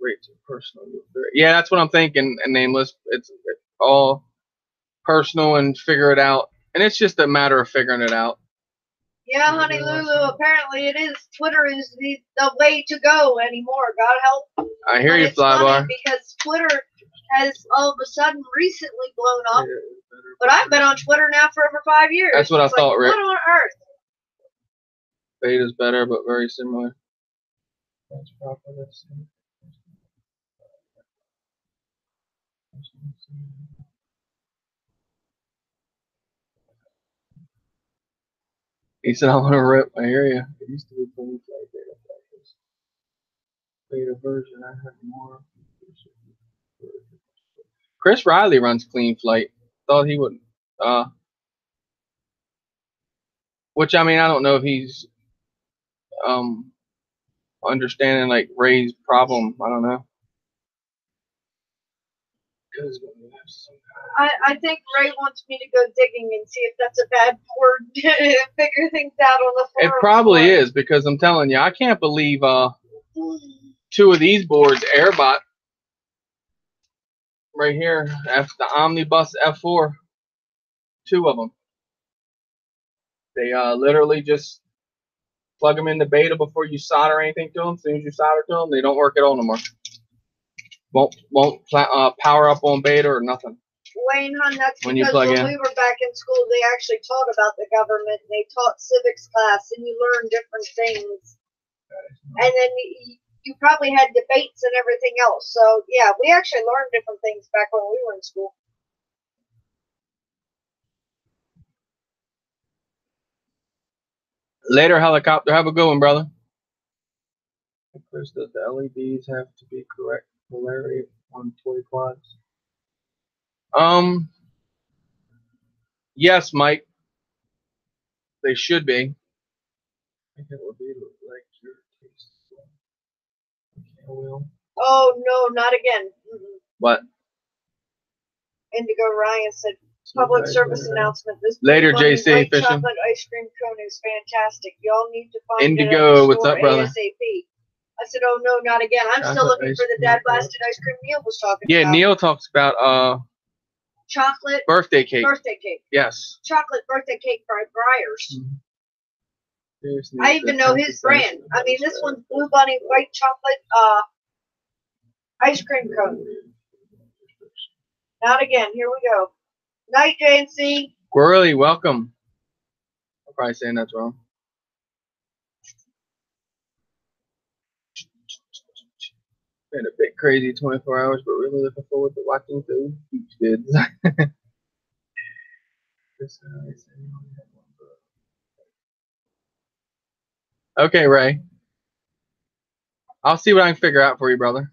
Speaker 1: Rates are personal. Yeah, that's what I'm thinking. And nameless. It's all personal and figure it out. And it's just a matter of figuring it out.
Speaker 2: Yeah, Honey Lulu, apparently it is. Twitter is the way to go anymore. God help.
Speaker 1: I hear you, Flybar.
Speaker 2: Because Twitter has all of a sudden recently blown up. But I've been on Twitter now for over 5 years.
Speaker 1: That's what I thought, Rick.
Speaker 2: What on earth?
Speaker 1: Beta's better, but very similar. That's proper. He said, I want to rip. I hear you. It used to be Clean Flight Beta Flight. Beta version, I have more. Chris Riley runs Clean Flight. Thought he would. Which, I mean, I don't know if he's understanding, like, Ray's problem. I don't know.
Speaker 2: I think Ray wants me to go digging and see if that's a bad word to figure things out on the forum.
Speaker 1: It probably is, because I'm telling you, I can't believe 2 of these boards, Airbot, right here, the Omnibus F4, 2 of them. They literally just plug them into beta before you solder anything to them. As soon as you solder to them, they don't work at all no more. Won't power up on beta or nothing.
Speaker 2: Wayne, hun, that's because when we were back in school, they actually taught about the government. They taught civics class, and you learn different things. And then you probably had debates and everything else. So, yeah, we actually learned different things back when we were in school.
Speaker 1: Later, Helicopter. Have a good one, brother. Chris, does the LEDs have to be correct polarity on toy quads? Yes, Mike. They should be. I think it would be like your taste.
Speaker 2: Oh no, not again.
Speaker 1: What?
Speaker 2: Indigo Ryan said, public service announcement. This
Speaker 1: later, JC
Speaker 2: white
Speaker 1: Fishing.
Speaker 2: Chocolate ice cream cone is fantastic. Y'all need to find
Speaker 1: Indigo, what's up, brother?
Speaker 2: ASAP. I said, oh no, not again. I'm still looking for the Dad Blasted ice cream Neil was talking about.
Speaker 1: Yeah, Neil talks about
Speaker 2: chocolate
Speaker 1: birthday cake.
Speaker 2: Birthday cake.
Speaker 1: Yes.
Speaker 2: Chocolate birthday cake by Breyers.
Speaker 1: Mm-hmm.
Speaker 2: I even know his brand. I mean, this one's Blue Bunny white chocolate ice cream cone. Not again. Here we go. Night, JNC.
Speaker 1: Squirrely, welcome. I'm probably saying that's wrong. Been a bit crazy 24 hours, but really looking forward to watching the beach vids. Okay, Ray. I'll see what I can figure out for you, brother.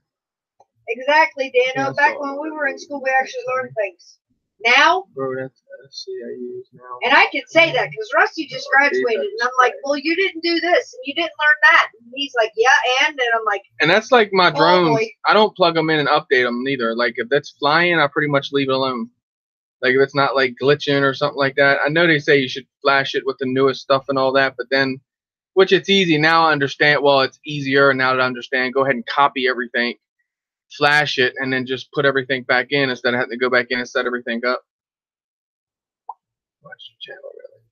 Speaker 2: Exactly, Dano.
Speaker 1: Yeah,
Speaker 2: back when we were in school, we actually learned things. Now,
Speaker 1: bro, that's CIUs now.
Speaker 2: And I can say that because Rusty just graduated, and I'm like, well, you didn't do this, and you didn't learn that. And he's like, yeah, and I'm like,
Speaker 1: and that's like my drones.
Speaker 2: Boy.
Speaker 1: I don't plug them in and update them neither. Like if that's flying, I pretty much leave it alone. Like if it's not like glitching or something like that. I know they say you should flash it with the newest stuff and all that, but then, which it's easy now. I understand. Well, it's easier now to understand. Go ahead and copy everything, flash it, and then just put everything back in instead of having to go back in and set everything up. Watch the channel really.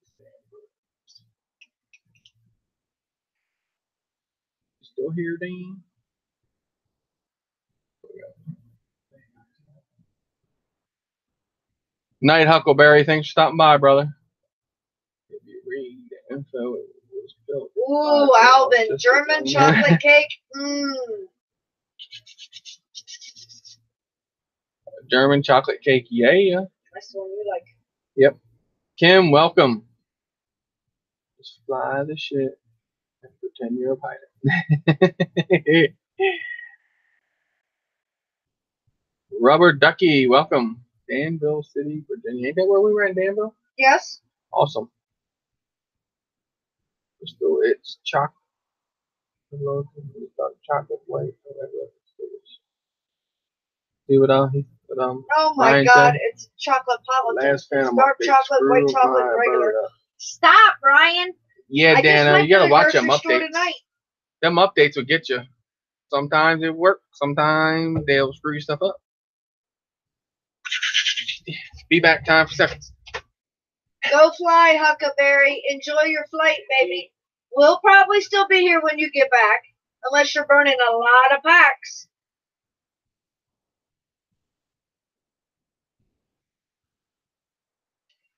Speaker 1: Still here, Dean? Night Huckleberry, thanks for stopping by, brother. If you read the info, it was built.
Speaker 2: ooh, Alvin, German chocolate cake.
Speaker 1: German chocolate cake, yeah.
Speaker 2: That's the one you like.
Speaker 1: Yep. Kim, welcome. Just fly the shit and pretend you're a pilot. Rubber Ducky, welcome. Danville City, Virginia. Ain't that where we were in Danville?
Speaker 2: Yes.
Speaker 1: Awesome. Still, it's chocolate. Chocolate white. See what
Speaker 2: Oh my
Speaker 1: Ryan
Speaker 2: God,
Speaker 1: said?
Speaker 2: it's chocolate politics.
Speaker 1: Last fan
Speaker 2: Dark chocolate, white chocolate, regular. Stop, Brian.
Speaker 1: Yeah, Dano, you gotta watch them updates.
Speaker 2: Tonight.
Speaker 1: Them updates will get you. Sometimes it works. Sometimes they'll screw your stuff up. Be back time for seconds.
Speaker 2: Go fly, Huckleberry. Enjoy your flight, baby. We'll probably still be here when you get back, unless you're burning a lot of packs.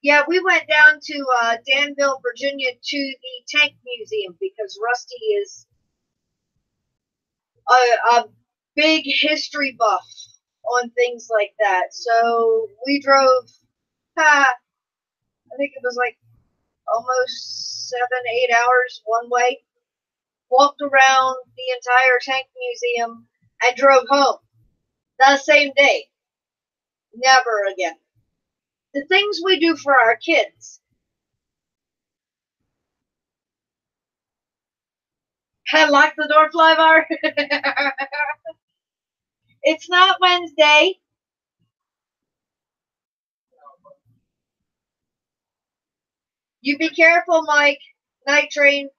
Speaker 2: Yeah, we went down to Danville, Virginia to the Tank Museum because Rusty is a big history buff on things like that. So we drove, I think it was like almost 7-8 hours one way, walked around the entire Tank Museum, and drove home that same day. Never again. The things we do for our kids. Lock the door, Flybar. It's not Wednesday. You be careful, Mike. Night train.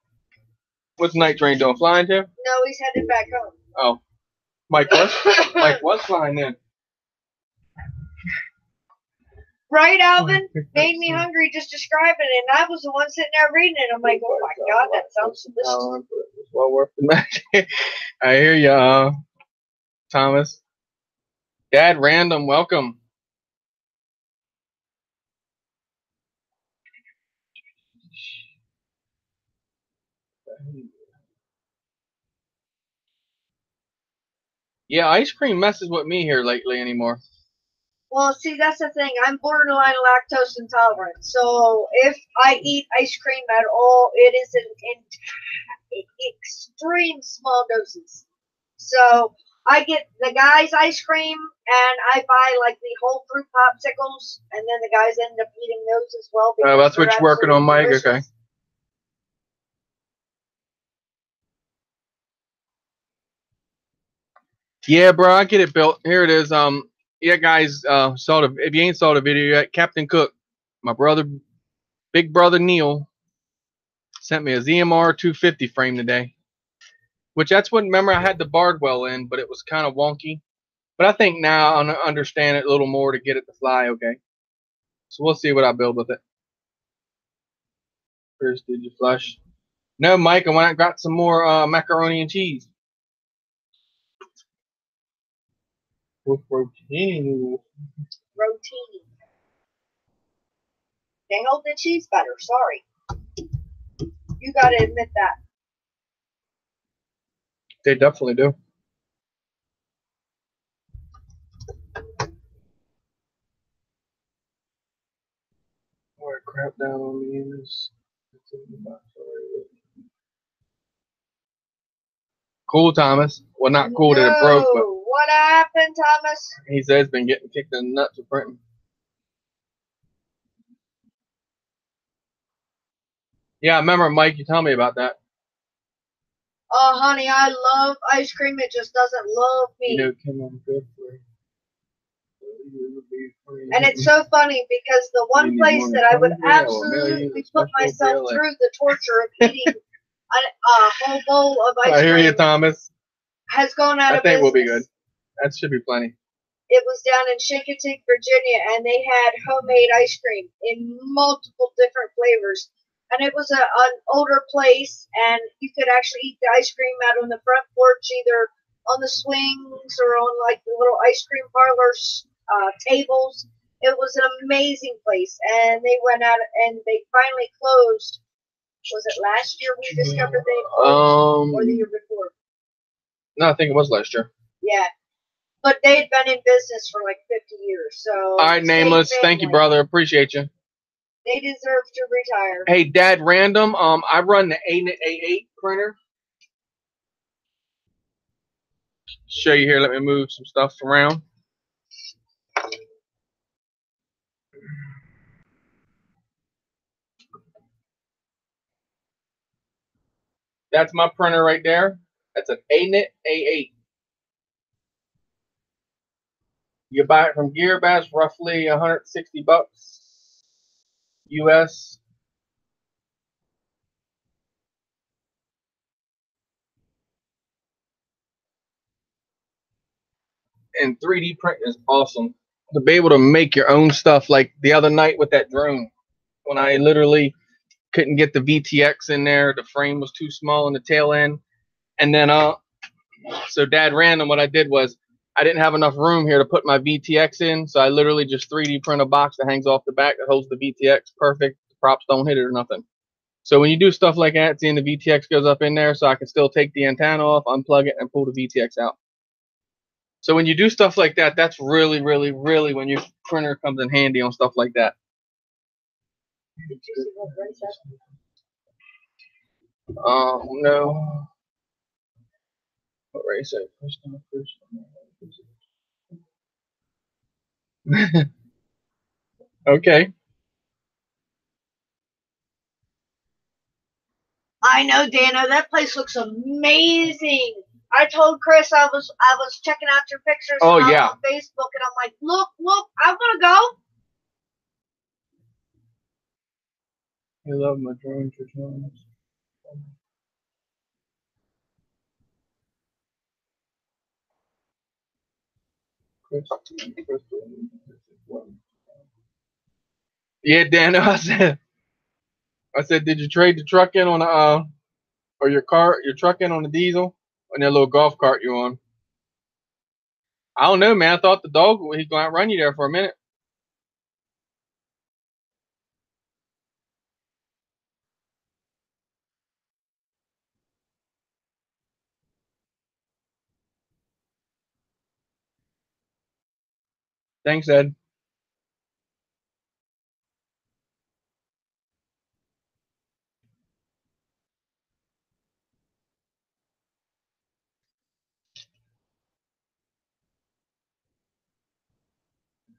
Speaker 1: What's Night Train doing? Flying too?
Speaker 2: No, he's headed back home.
Speaker 1: Oh. Mike was flying then.
Speaker 2: Right, Alvin? Made me hungry just describing it, and I was the one sitting there reading it. I'm like, oh my God, that sounds delicious.
Speaker 1: It's well worth the match. I hear ya, Thomas. Dad Random, welcome. Yeah, ice cream messes with me here lately anymore.
Speaker 2: Well, see, that's the thing. I'm borderline lactose intolerant. So if I eat ice cream at all, it is in extreme small doses. So I get the guy's ice cream, and I buy like the whole fruit popsicles, and then the guys end up eating those as well.
Speaker 1: Oh, that's what you're working on, Mike.
Speaker 2: Delicious.
Speaker 1: Okay. Yeah, bro, I get it built. Here it is. Yeah, guys, if you ain't saw the video yet, Captain Cook, my brother, big brother Neil, sent me a ZMR 250 frame today. Which that's what, remember, I had the Bardwell in, but it was kind of wonky. But I think now I understand it a little more to get it to fly okay. So we'll see what I build with it. Chris, did you flush? No, Mike, I went and got some more macaroni and cheese. With rotini.
Speaker 2: Rotini. They hold the cheese better. Sorry. You got to admit that.
Speaker 1: They definitely do. Or crap down on me in this. Cool, Thomas. Well, not cool that it broke, but
Speaker 2: What happened, Thomas?
Speaker 1: he said it's been getting kicked in the nuts for printing. Yeah, I remember, Mike, you told me about that.
Speaker 2: Oh, honey, I love ice cream. It just doesn't love me.
Speaker 1: You know, it came on good for.
Speaker 2: And it's so funny because the one place that I would absolutely put myself through the torture of eating a whole bowl of ice cream.
Speaker 1: I hear you, Thomas.
Speaker 2: Has gone out of business.
Speaker 1: I think we'll be good. That should be plenty.
Speaker 2: It was down in Chincoteague, Virginia, and they had homemade ice cream in multiple different flavors. And it was an older place, and you could actually eat the ice cream out on the front porch, either on the swings or on like the little ice cream parlors tables. It was an amazing place, and they went out and they finally closed. Was it last year we discovered they closed, or the year before?
Speaker 1: No, I think it was last year.
Speaker 2: Yeah. But they had been in business for like 50 years. So.
Speaker 1: All right, Nameless. Thank you, brother. Appreciate you.
Speaker 2: They deserve to retire.
Speaker 1: Hey, Dad, random. I run the ANIT A8 printer. Show you here. Let me move some stuff around. That's my printer right there. That's an ANIT A8. You buy it from GearBest, roughly $160 US. And 3D print is awesome. To be able to make your own stuff, like the other night with that drone, when I literally couldn't get the VTX in there, the frame was too small in the tail end, and then so Dad random, what I did was I didn't have enough room here to put my VTX in, so I literally just 3D print a box that hangs off the back that holds the VTX perfect. The props don't hit it or nothing. So when you do stuff like that, seeing the VTX goes up in there, so I can still take the antenna off, unplug it, and pull the VTX out. So when you do stuff like that, that's really, really, really when your printer comes in handy on stuff like that. No. What race? Okay.
Speaker 2: I know, Dano. That place looks amazing. I told Chris I was checking out your pictures
Speaker 1: on Facebook,
Speaker 2: and I'm like, look, I want to go.
Speaker 1: I love my drone tutorials. Yeah, Dano, I said, did you trade the truck in on the or your truck in on the diesel on that little golf cart you're on? I don't know, man. I thought the dog he's gonna outrun you there for a minute. Thanks, Ed.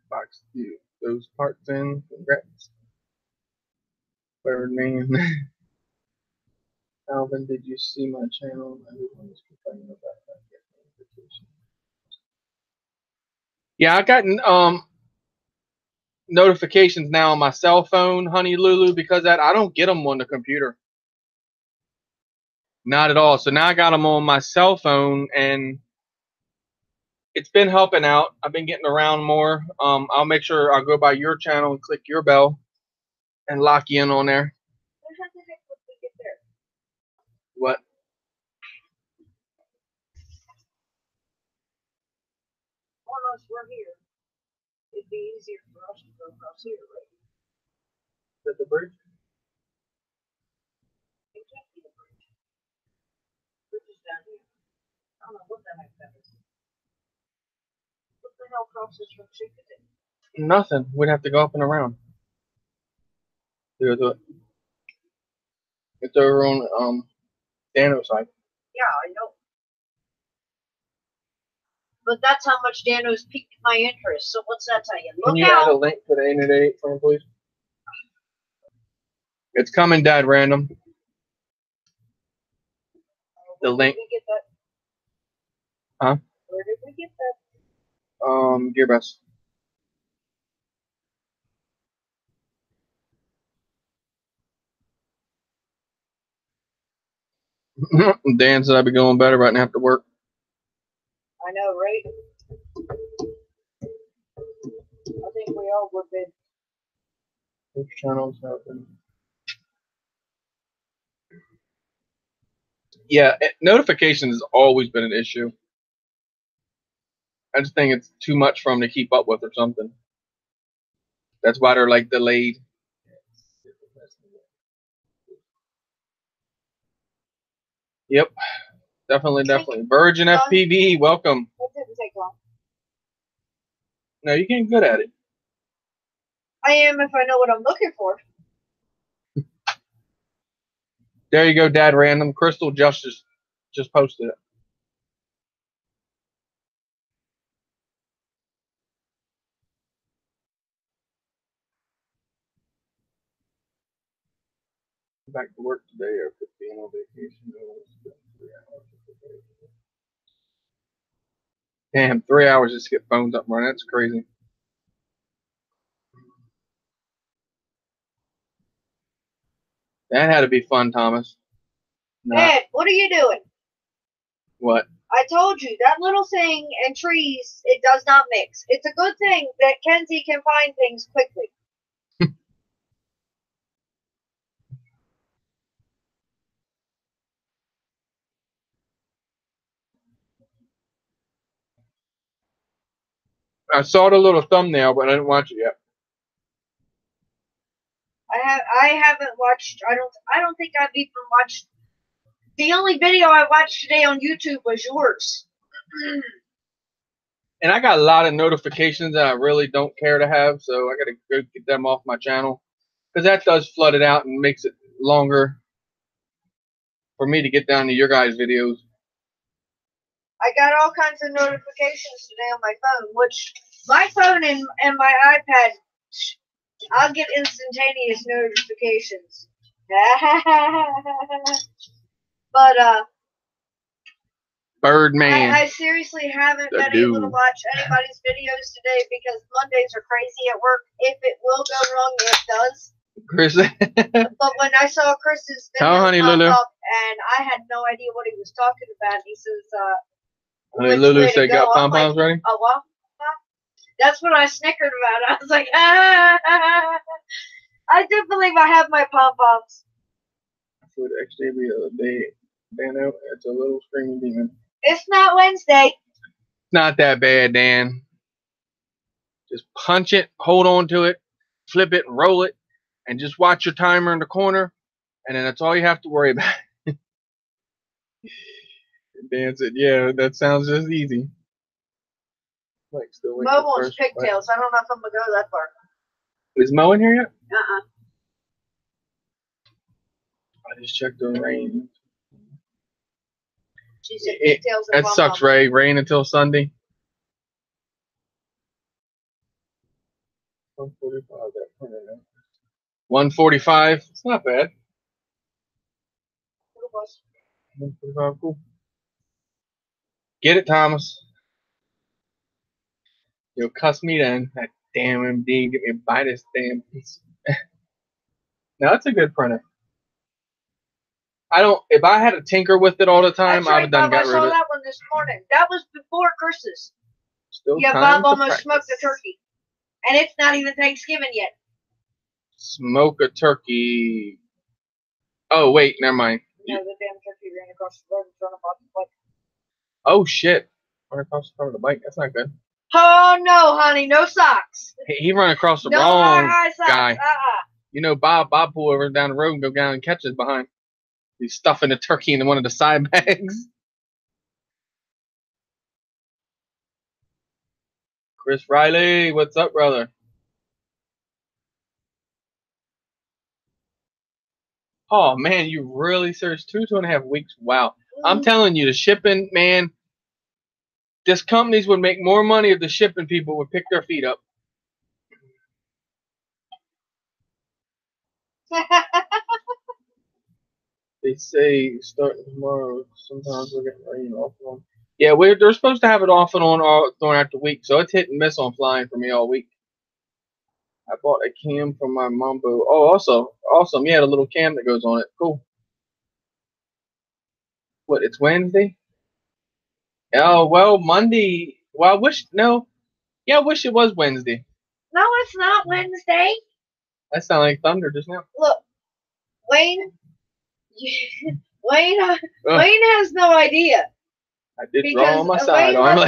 Speaker 1: Box those parts in. Congrats. Third name. Alvin, did you see my channel? Everyone is complaining about that. Yeah, I got notifications now on my cell phone, Honey Lulu, because I don't get them on the computer. Not at all. So now I got them on my cell phone, and it's been helping out. I've been getting around more. I'll make sure I'll go by your channel and click your bell and lock you in on there.
Speaker 2: How the heck would we get there?
Speaker 1: What?
Speaker 2: Almost, we're here. It'd be easier for us to go across here, right?
Speaker 1: Is that the bridge?
Speaker 2: Okay. I don't know what the heck that is. What the hell crosses from chicken?
Speaker 1: Nothing. We'd have to go up and around. Do it. It's over on Dano's side.
Speaker 2: Yeah, I know. But that's how much Dano's piqued my interest. So what's that tell you?
Speaker 1: Can
Speaker 2: Look
Speaker 1: you add a
Speaker 2: out!
Speaker 1: link to the 888 for me, please? It's coming, Dad. Random. The
Speaker 2: Where
Speaker 1: link.
Speaker 2: did we get that?
Speaker 1: Huh?
Speaker 2: Where did we get that?
Speaker 1: Gearbest. Dan said I'd be going better right now after work.
Speaker 2: I know, right? I think we all would be.
Speaker 1: Which channel's happening? Yeah, notifications has always been an issue. I just think it's too much for them to keep up with or something. That's why they're like delayed. Yep, definitely. Virgin FPV, welcome.
Speaker 2: That didn't take long.
Speaker 1: No, you're getting good at it.
Speaker 2: I am if I know what I'm looking for.
Speaker 1: There you go, Dad. Random. Crystal just posted it. Back to work today after being on vacation. Damn, 3 hours just to get phones up and running. That's crazy. That had to be fun, Thomas.
Speaker 2: Dad, what are you doing?
Speaker 1: What?
Speaker 2: I told you, that little thing and trees, it does not mix. It's a good thing that Kenzie can find things quickly.
Speaker 1: I saw the little thumbnail, but I didn't watch it yet.
Speaker 2: I haven't watched. I don't think I've even watched. The only video I watched today on YouTube was yours.
Speaker 1: And I got a lot of notifications that I really don't care to have, so I got to go get them off my channel because that does flood it out and makes it longer for me to get down to your guys' videos.
Speaker 2: I got all kinds of notifications today on my phone, which my phone and my iPad, I'll get instantaneous notifications. But
Speaker 1: Birdman.
Speaker 2: I seriously haven't been able to watch anybody's videos today because Mondays are crazy at work. If it will go wrong, it does.
Speaker 1: Chris.
Speaker 2: But when I saw Chris's video
Speaker 1: honey,
Speaker 2: pop
Speaker 1: Lulu.
Speaker 2: up, and I had no idea what he was talking about, he says,
Speaker 1: Lulu said, "Got pom poms ready?"
Speaker 2: Oh, what? That's what I snickered about. I was like, I do believe I have my pom poms.
Speaker 1: For the XJB day, Dano, it's a little screaming demon.
Speaker 2: It's not Wednesday.
Speaker 1: It's not that bad, Dan. Just punch it, hold on to it, flip it, and roll it, and just watch your timer in the corner, and then that's all you have to worry about. Dan said, "Yeah, that sounds just easy." Like still waiting
Speaker 2: Mo
Speaker 1: for
Speaker 2: wants
Speaker 1: first
Speaker 2: pigtails. I don't know if I'm gonna go that far.
Speaker 1: Is Mo in here yet?
Speaker 2: Uh-uh.
Speaker 1: I just checked the rain.
Speaker 2: She said pigtails.
Speaker 1: That sucks, Ray. Rain until Sunday. 145. 145. It's not bad. 145. Cool. Get it, Thomas. You'll cuss me then. That damn MD. Get me to buy this damn piece. Now that's a good printer. If I had to tinker with it all the time, I would have done got rid of it.
Speaker 2: I saw that one this morning. That was before Chris's.
Speaker 1: Still
Speaker 2: yeah, Bob almost smoked a turkey. And it's not even Thanksgiving yet.
Speaker 1: Smoke a turkey. Oh, wait, never mind.
Speaker 2: No, the damn turkey ran across the road in front of Bob's bike.
Speaker 1: Oh, shit. Ran across the front of the bike. That's not good.
Speaker 2: Oh, no, honey. No socks.
Speaker 1: He ran across the wrong guy.
Speaker 2: Uh-uh.
Speaker 1: You know, Bob pull over down the road and go down and catches behind. He's stuffing a turkey into one of the side bags. Chris Riley, what's up, brother? Oh man, you really searched 2.5 weeks. Wow. I'm telling you, the shipping, man, this companies would make more money if the shipping people would pick their feet up. They say starting tomorrow. Sometimes we're getting rain off and on. Yeah, they're supposed to have it off and on all throughout the week, so it's hit and miss on flying for me all week. I bought a cam from my Mambo. Oh, also awesome. Yeah, the little cam that goes on it. Cool. What? It's Wednesday. Oh well, Monday. Well, I wish no. Yeah, I wish it was Wednesday.
Speaker 2: No, it's not Wednesday.
Speaker 1: That sounded like thunder just now.
Speaker 2: Look, Wayne. Wayne has no idea.
Speaker 1: I did draw on my sidearm.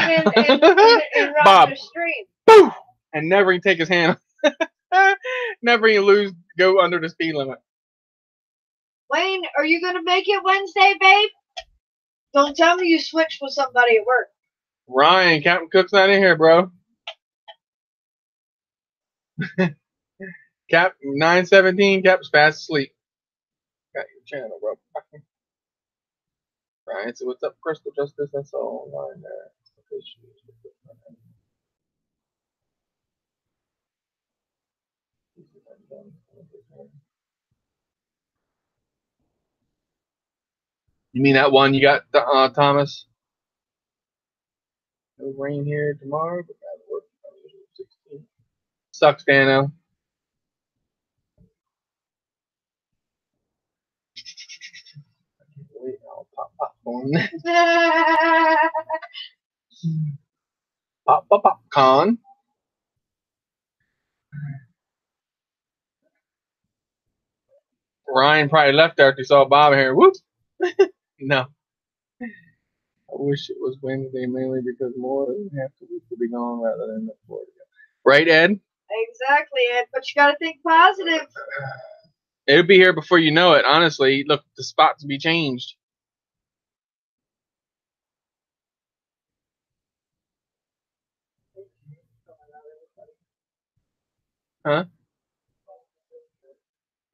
Speaker 2: in
Speaker 1: Bob.
Speaker 2: Stream.
Speaker 1: Boom! And never even take his hand. Never even go under the speed limit.
Speaker 2: Wayne, are you gonna make it Wednesday, babe? Don't tell me you switched with somebody at work.
Speaker 1: Ryan, Captain Cook's not in here, bro. Cap 917, Cap's fast asleep. Got your channel, bro. Ryan, so what's up, Crystal Justice? That's all online there. You mean that one you got, Thomas? No rain here tomorrow, but that'll work. 16. Sucks, Dano. Wait, I'll pop popcorn. Popcorn. Ryan probably left after he saw Bob here. Whoop. No. I wish it was Wednesday mainly because more than half the week would be gone rather than the 40. Right, Ed?
Speaker 2: Exactly, Ed. But you gotta think positive.
Speaker 1: It'll be here before you know it. Honestly, look, the spots will be changed. Huh?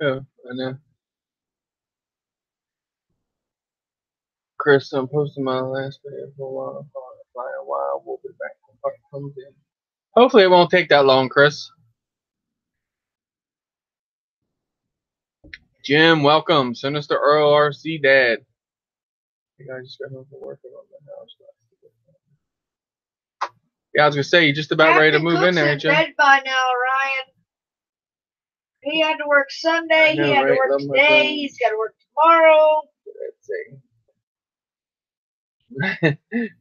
Speaker 1: Oh, I know. Chris, I'm posting my last video for a while. Fly a while. We'll be back when part comes in. Hopefully, it won't take that long, Chris. Jim, welcome. Sinister Earl RC Dad. I think I just got home from working on the house. Yeah, I was gonna say, you're just about ready to move in there, ain't you?
Speaker 2: Bed by now, Ryan. He had to work Sunday.
Speaker 1: Know,
Speaker 2: he had
Speaker 1: right?
Speaker 2: to work
Speaker 1: Love
Speaker 2: today. He's got to work tomorrow.
Speaker 1: Let's see.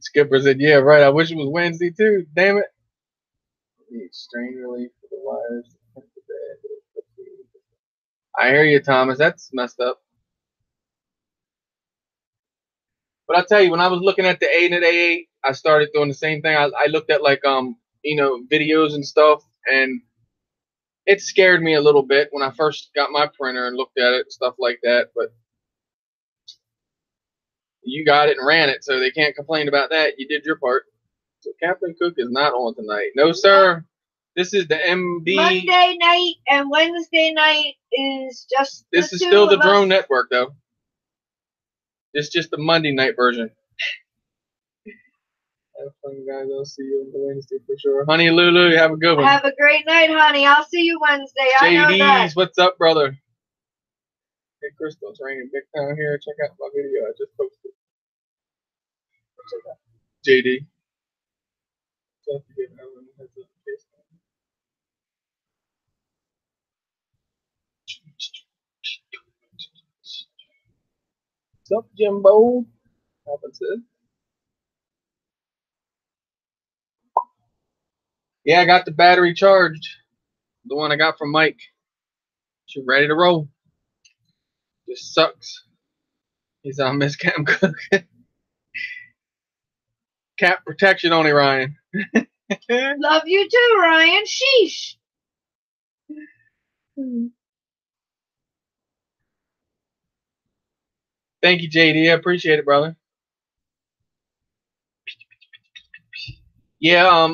Speaker 1: Skipper said, "Yeah, right. I wish it was Wednesday too. Damn it." Need strain relief for the wires. I hear you, Thomas. That's messed up. But I tell you, when I was looking at the A-Net A8, I started doing the same thing. I looked at like videos and stuff, and it scared me a little bit when I first got my printer and looked at it and stuff like that. But you got it and ran it, so they can't complain about that. You did your part. So Captain Cook is not on tonight. No, sir. This is the MB.
Speaker 2: Monday night and Wednesday night is just.
Speaker 1: This is still the Drone Network, though. It's just the Monday night version. Have fun, guys. I'll see you on Wednesday for sure. Honey Lulu, have a good one.
Speaker 2: Have a great night, honey. I'll see you Wednesday. I know that.
Speaker 1: JD's, what's up, brother? Hey, Crystal, it's raining big time here. Check out my video I just posted. JD. What's up, Jimbo? Happens to. Yeah, I got the battery charged. The one I got from Mike. She's ready to roll. Just sucks. He's on Miss Cam Cook. Cap protection only, Ryan.
Speaker 2: Love you too, Ryan. Sheesh.
Speaker 1: Thank you, JD. I appreciate it, brother. Yeah,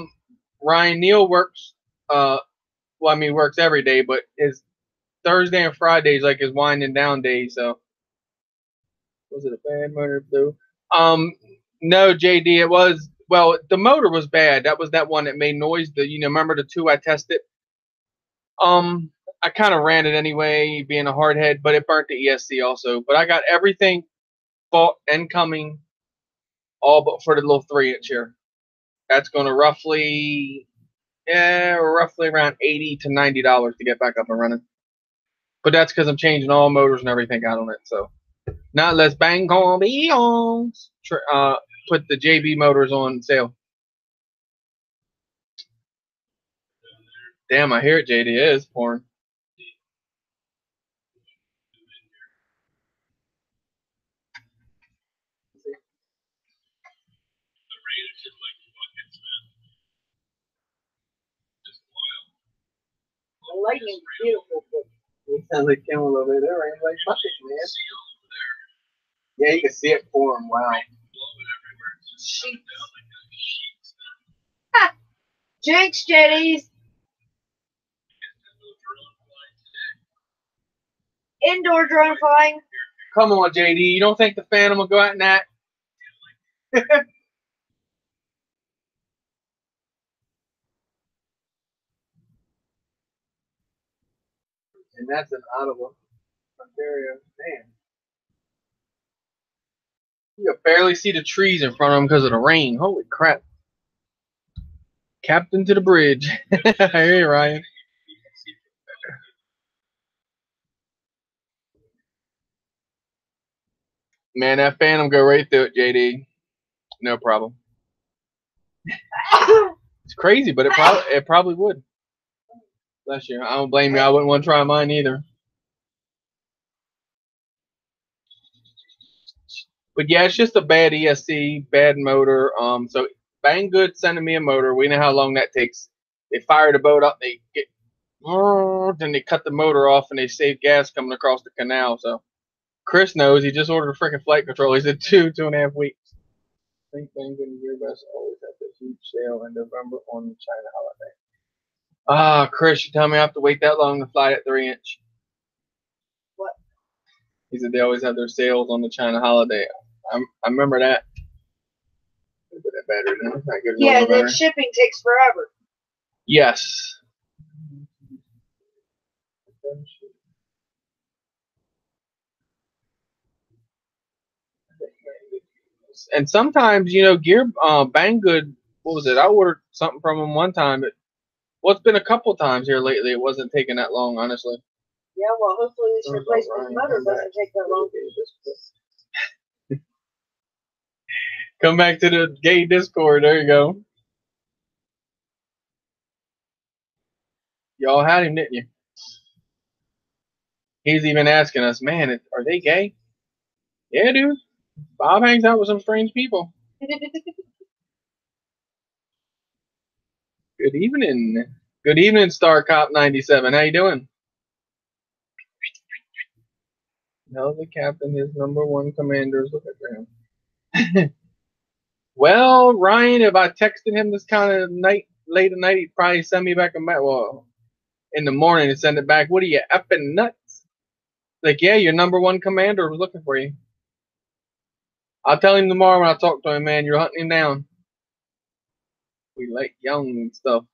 Speaker 1: Ryan Neal works. Well, I mean, works every day, but his Thursday and Friday is like his winding down day. So, was it a bad motor blue? No, JD, it was. Well, the motor was bad. That was that one that made noise. Remember the two I tested? I kind of ran it anyway, being a hardhead, but it burnt the ESC also. But I got everything bought and coming, all but for the little 3-inch here. That's going to roughly around $80 to $90 to get back up and running. But that's because I'm changing all motors and everything out on it. So now let's bang on the put the JB motors on sale. Damn, I hear it, JD. It is pouring.
Speaker 2: The lightning's beautiful, but
Speaker 1: it sounds like camel over there. Right? Like buckets, man. Yeah, you can see it pouring. Wow.
Speaker 2: sheets. Ha! Jinx, Jetties. Indoor drone flying.
Speaker 1: Come on, JD. You don't think the Phantom will go out in that? And that's an Ottawa, Ontario. Man. You can barely see the trees in front of them because of the rain. Holy crap. Captain to the bridge. Hey, Ryan. Man, that Phantom go right through it, JD. No problem. It's crazy, but it probably would. Bless you. I don't blame you. I wouldn't want to try mine either. But yeah, it's just a bad ESC, bad motor. So Banggood sending me a motor. We know how long that takes. They fire the boat up, they get, then they cut the motor off, and they save gas coming across the canal. So Chris knows. He just ordered a freaking flight control. He said 2.5 weeks. I think Banggood and Gearbest always have this huge sale in November on the China holiday. Ah, Chris, you tell me I have to wait that long to fly that 3-inch.
Speaker 2: What?
Speaker 1: He said they always have their sales on the China holiday. I remember that. Battery, no? Not good
Speaker 2: yeah, the shipping takes forever.
Speaker 1: Yes. And sometimes, Banggood, what was it? I ordered something from them one time. It's been a couple times here lately. It wasn't taking that long, honestly.
Speaker 2: Yeah, well, hopefully this replacement motor doesn't take that long.
Speaker 1: Come back to the gay Discord. There you go. Y'all had him, didn't you? He's even asking us, man, are they gay? Yeah, dude. Bob hangs out with some strange people. Good evening. Good evening, Star Cop 97. How you doing? No, the captain is #1 commanders. Look at him. Well, Ryan, if I texted him this kind of late at night, he'd probably send me back in the morning and send it back. What are you, effing nuts? Like, yeah, your #1 commander was looking for you. I'll tell him tomorrow when I talk to him, man, you're hunting him down. We like young and stuff.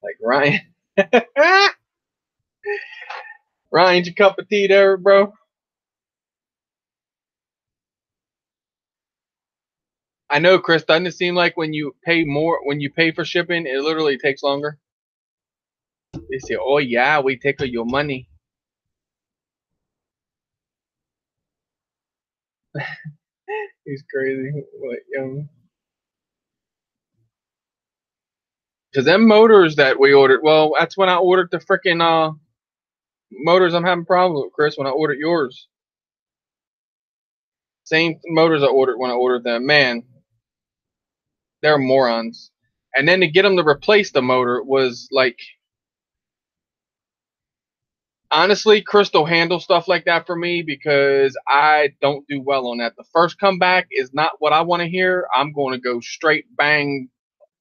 Speaker 1: Like Ryan. Ryan's your cup of tea there, bro. I know, Chris, doesn't it seem like when you pay for shipping, it literally takes longer? They say, oh yeah, we take your money. He's crazy. What, young? Because them motors that we ordered, well, that's when I ordered the freaking motors I'm having problems with, Chris, when I ordered yours. Same motors I ordered when I ordered them. Man, they're morons. And then to get them to replace the motor was like, honestly, Crystal handles stuff like that for me because I don't do well on that. The first comeback is not what I want to hear. I'm going to go straight bang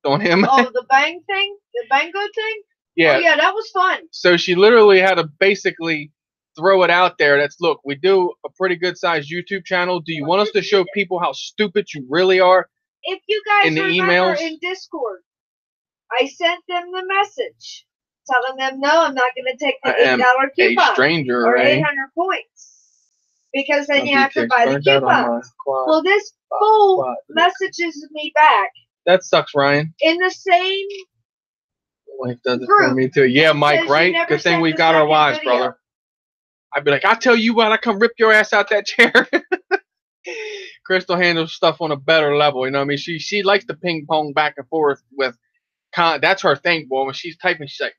Speaker 1: on him.
Speaker 2: Oh, the bang thing? The bango thing?
Speaker 1: Yeah.
Speaker 2: Oh, yeah, that was fun.
Speaker 1: So she literally had to basically throw it out there. That's, look, we do a pretty good sized YouTube channel. Do you want us to show people how stupid you really are?
Speaker 2: If you guys
Speaker 1: in the
Speaker 2: remember
Speaker 1: emails?
Speaker 2: in Discord, I sent them the message telling them, no, I'm not going to take the $8 coupon
Speaker 1: a stranger,
Speaker 2: or
Speaker 1: eh?
Speaker 2: 800 points because then you have to
Speaker 1: BTX
Speaker 2: buy the
Speaker 1: burnt out on my
Speaker 2: coupons.
Speaker 1: quad.
Speaker 2: Well, this fool messages me back
Speaker 1: That sucks, Ryan.
Speaker 2: in the same
Speaker 1: Life does it
Speaker 2: group.
Speaker 1: for me too. Yeah, Mike,
Speaker 2: Says you
Speaker 1: right?
Speaker 2: never
Speaker 1: Good thing
Speaker 2: sent
Speaker 1: we
Speaker 2: the
Speaker 1: got our
Speaker 2: second
Speaker 1: wives,
Speaker 2: video.
Speaker 1: brother. I'd be like, I'll tell you what, I come rip your ass out that chair. Crystal handles stuff on a better level, you know what I mean? She likes to ping pong back and forth with that's her thing, boy. When she's typing, she's like,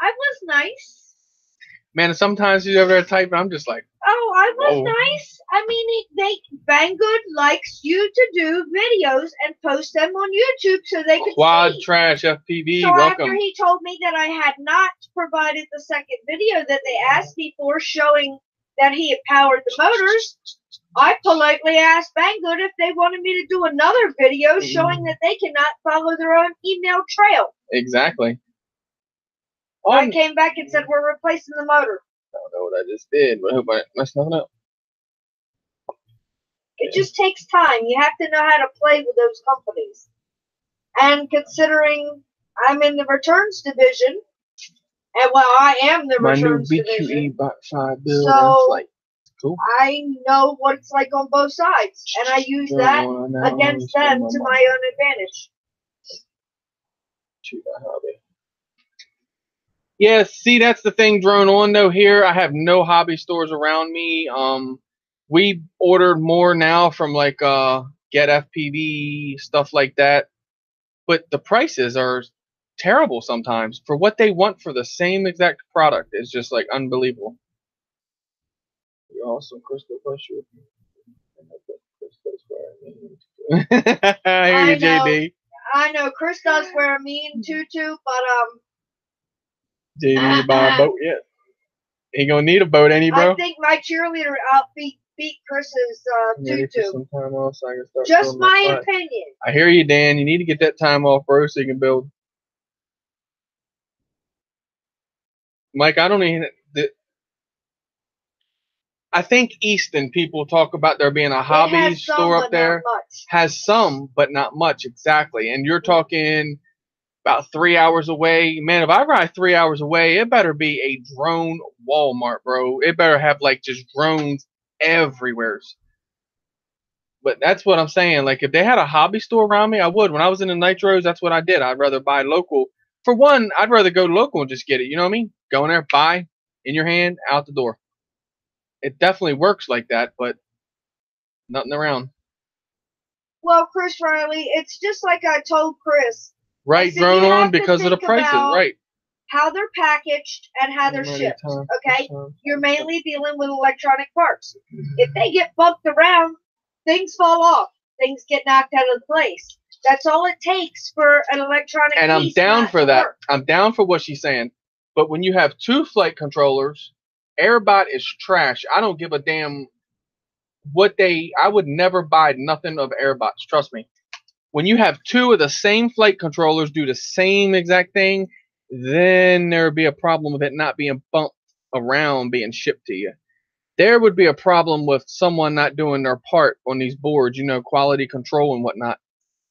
Speaker 2: I was nice.
Speaker 1: man, sometimes she's over there typing, I'm just like,
Speaker 2: oh, I was
Speaker 1: whoa.
Speaker 2: nice. I mean, Banggood likes you to do videos and post them on YouTube so they can
Speaker 1: Quad
Speaker 2: see.
Speaker 1: Trash FPV,
Speaker 2: So
Speaker 1: welcome.
Speaker 2: after he told me that I had not provided the second video that they asked me for showing that he had powered the motors, I politely asked Banggood if they wanted me to do another video showing that they cannot follow their own email trail.
Speaker 1: Exactly.
Speaker 2: I came back and said, we're replacing the motor.
Speaker 1: I don't know what I just did, but I hope I messed nothing up.
Speaker 2: It just takes time. You have to know how to play with those companies. And considering I'm in the returns division, and well, I am the returns division, so
Speaker 1: cool.
Speaker 2: I know what it's like on both sides, and I use that against them to my own advantage.
Speaker 1: Yeah, see, that's the thing, Drone On, though. Here, I have no hobby stores around me. We ordered more now from, like, Get FPV, stuff like that. But the prices are terrible sometimes for what they want for the same exact product. It's just, like, unbelievable. You're also Crystal Crusher. I hear you, JD.
Speaker 2: I know. Chris does wear a mean tutu, but,
Speaker 1: JD need to buy a boat yet. He gonna need a boat, ain't he, bro?
Speaker 2: I think my cheerleader beat Chris's tutu.
Speaker 1: Some time off so I can start
Speaker 2: just my opinion.
Speaker 1: I hear you, Dan. You need to get that time off, bro, so you can build. Mike, I don't even. I think Easton people talk about there being a hobby store up there. Has some, but not much, exactly. And you're talking about 3 hours away. Man, if I ride 3 hours away, it better be a drone Walmart, bro. It better have, like, just drones everywhere. But that's what I'm saying. Like, if they had a hobby store around me, I would. When I was in the Nitros, that's what I did. I'd rather buy local. For one, I'd rather go local and just get it. You know what I mean? Go in there, buy, in your hand, out the door. It definitely works like that, but nothing around.
Speaker 2: Well, Chris Riley, it's just like I told Chris.
Speaker 1: Right, Drone On, because of the prices, right.
Speaker 2: How they're packaged and how they're shipped, okay? You're mainly dealing with electronic parts. If they get bumped around, things fall off. Things get knocked out of place. That's all it takes for an electronic piece.
Speaker 1: And I'm down for that. I'm down for what she's saying. But when you have two flight controllers, Airbot is trash. I don't give a damn what I would never buy nothing of Airbots. Trust me. When you have two of the same flight controllers do the same exact thing, then there would be a problem with it not being bumped around being shipped to you. There would be a problem with someone not doing their part on these boards, you know, quality control and whatnot.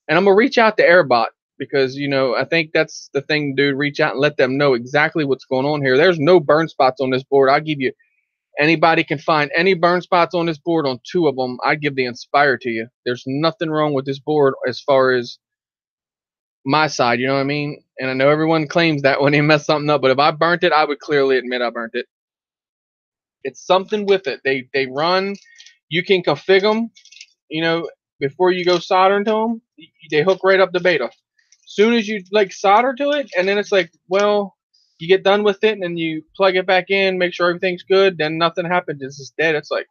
Speaker 1: And I'm going to reach out to Airbot because, you know, I think that's the thing, dude. Reach out and let them know exactly what's going on here. There's no burn spots on this board. I'll give you, anybody can find any burn spots on this board on two of them. I give the Inspire to you. There's nothing wrong with this board as far as my side, you know what I mean? And I know everyone claims that when they mess something up, but if I burnt it, I would clearly admit I burnt it. It's something with it. They run. You can configure them, you know, before you go soldering to them. They hook right up the beta. Soon as you like solder to it, and then it's like, well, you get done with it, and then you plug it back in, make sure everything's good. Then nothing happens. It's just dead. It's like,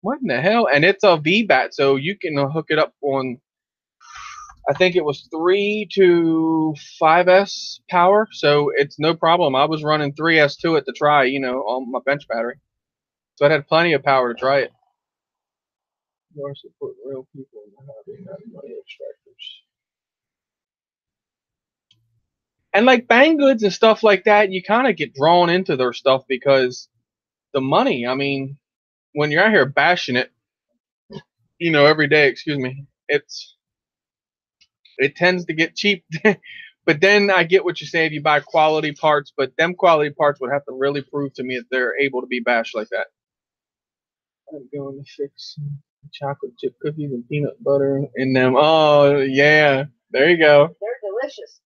Speaker 1: what in the hell? And it's a VBAT, so you can hook it up on, I think it was 3 to 5S power, so it's no problem. I was running 3S to it to try, you know, on my bench battery. So I had plenty of power to try it. You are supporting real people in the hobby, not money extractors. And like Bang Goods and stuff like that, you kind of get drawn into their stuff because the money. I mean, when you're out here bashing it, you know, every day, excuse me, it tends to get cheap. But then I get what you're saying. You buy quality parts, but them quality parts would have to really prove to me that they're able to be bashed like that. I'm going to fix chocolate chip cookies and peanut butter in them. Oh yeah, there you go.
Speaker 2: They're delicious.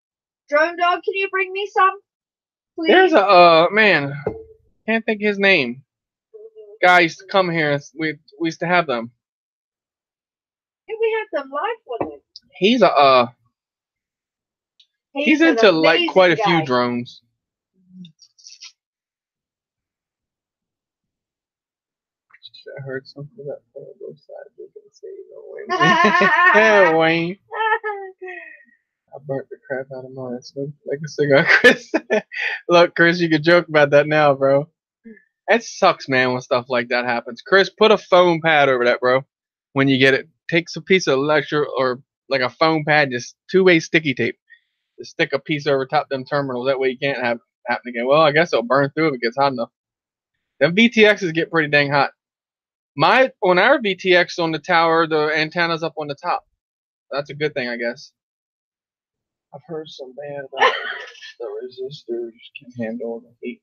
Speaker 2: Drone Dog, can you bring me some, please?
Speaker 1: There's a man. Can't think of his name. Guy used to come here. We used to have them.
Speaker 2: Yeah, we had them live one day.
Speaker 1: He's a he's into like quite a few drones. I heard something about both sides. We can say no, Wayne. Wayne. I burnt the crap out of mine. Smoked like a cigar, Chris. Look, Chris, you can joke about that now, bro. That sucks, man, when stuff like that happens. Chris, put a foam pad over that, bro. When you get it, take a piece of electro or like a foam pad, just two-way sticky tape. Just stick a piece over top them terminals. That way you can't have it happen again. Well, I guess it'll burn through if it gets hot enough. Them VTXs get pretty dang hot. On our VTX on the tower, the antenna's up on the top. That's a good thing, I guess. I've heard some bad about the resistors can handle the heat.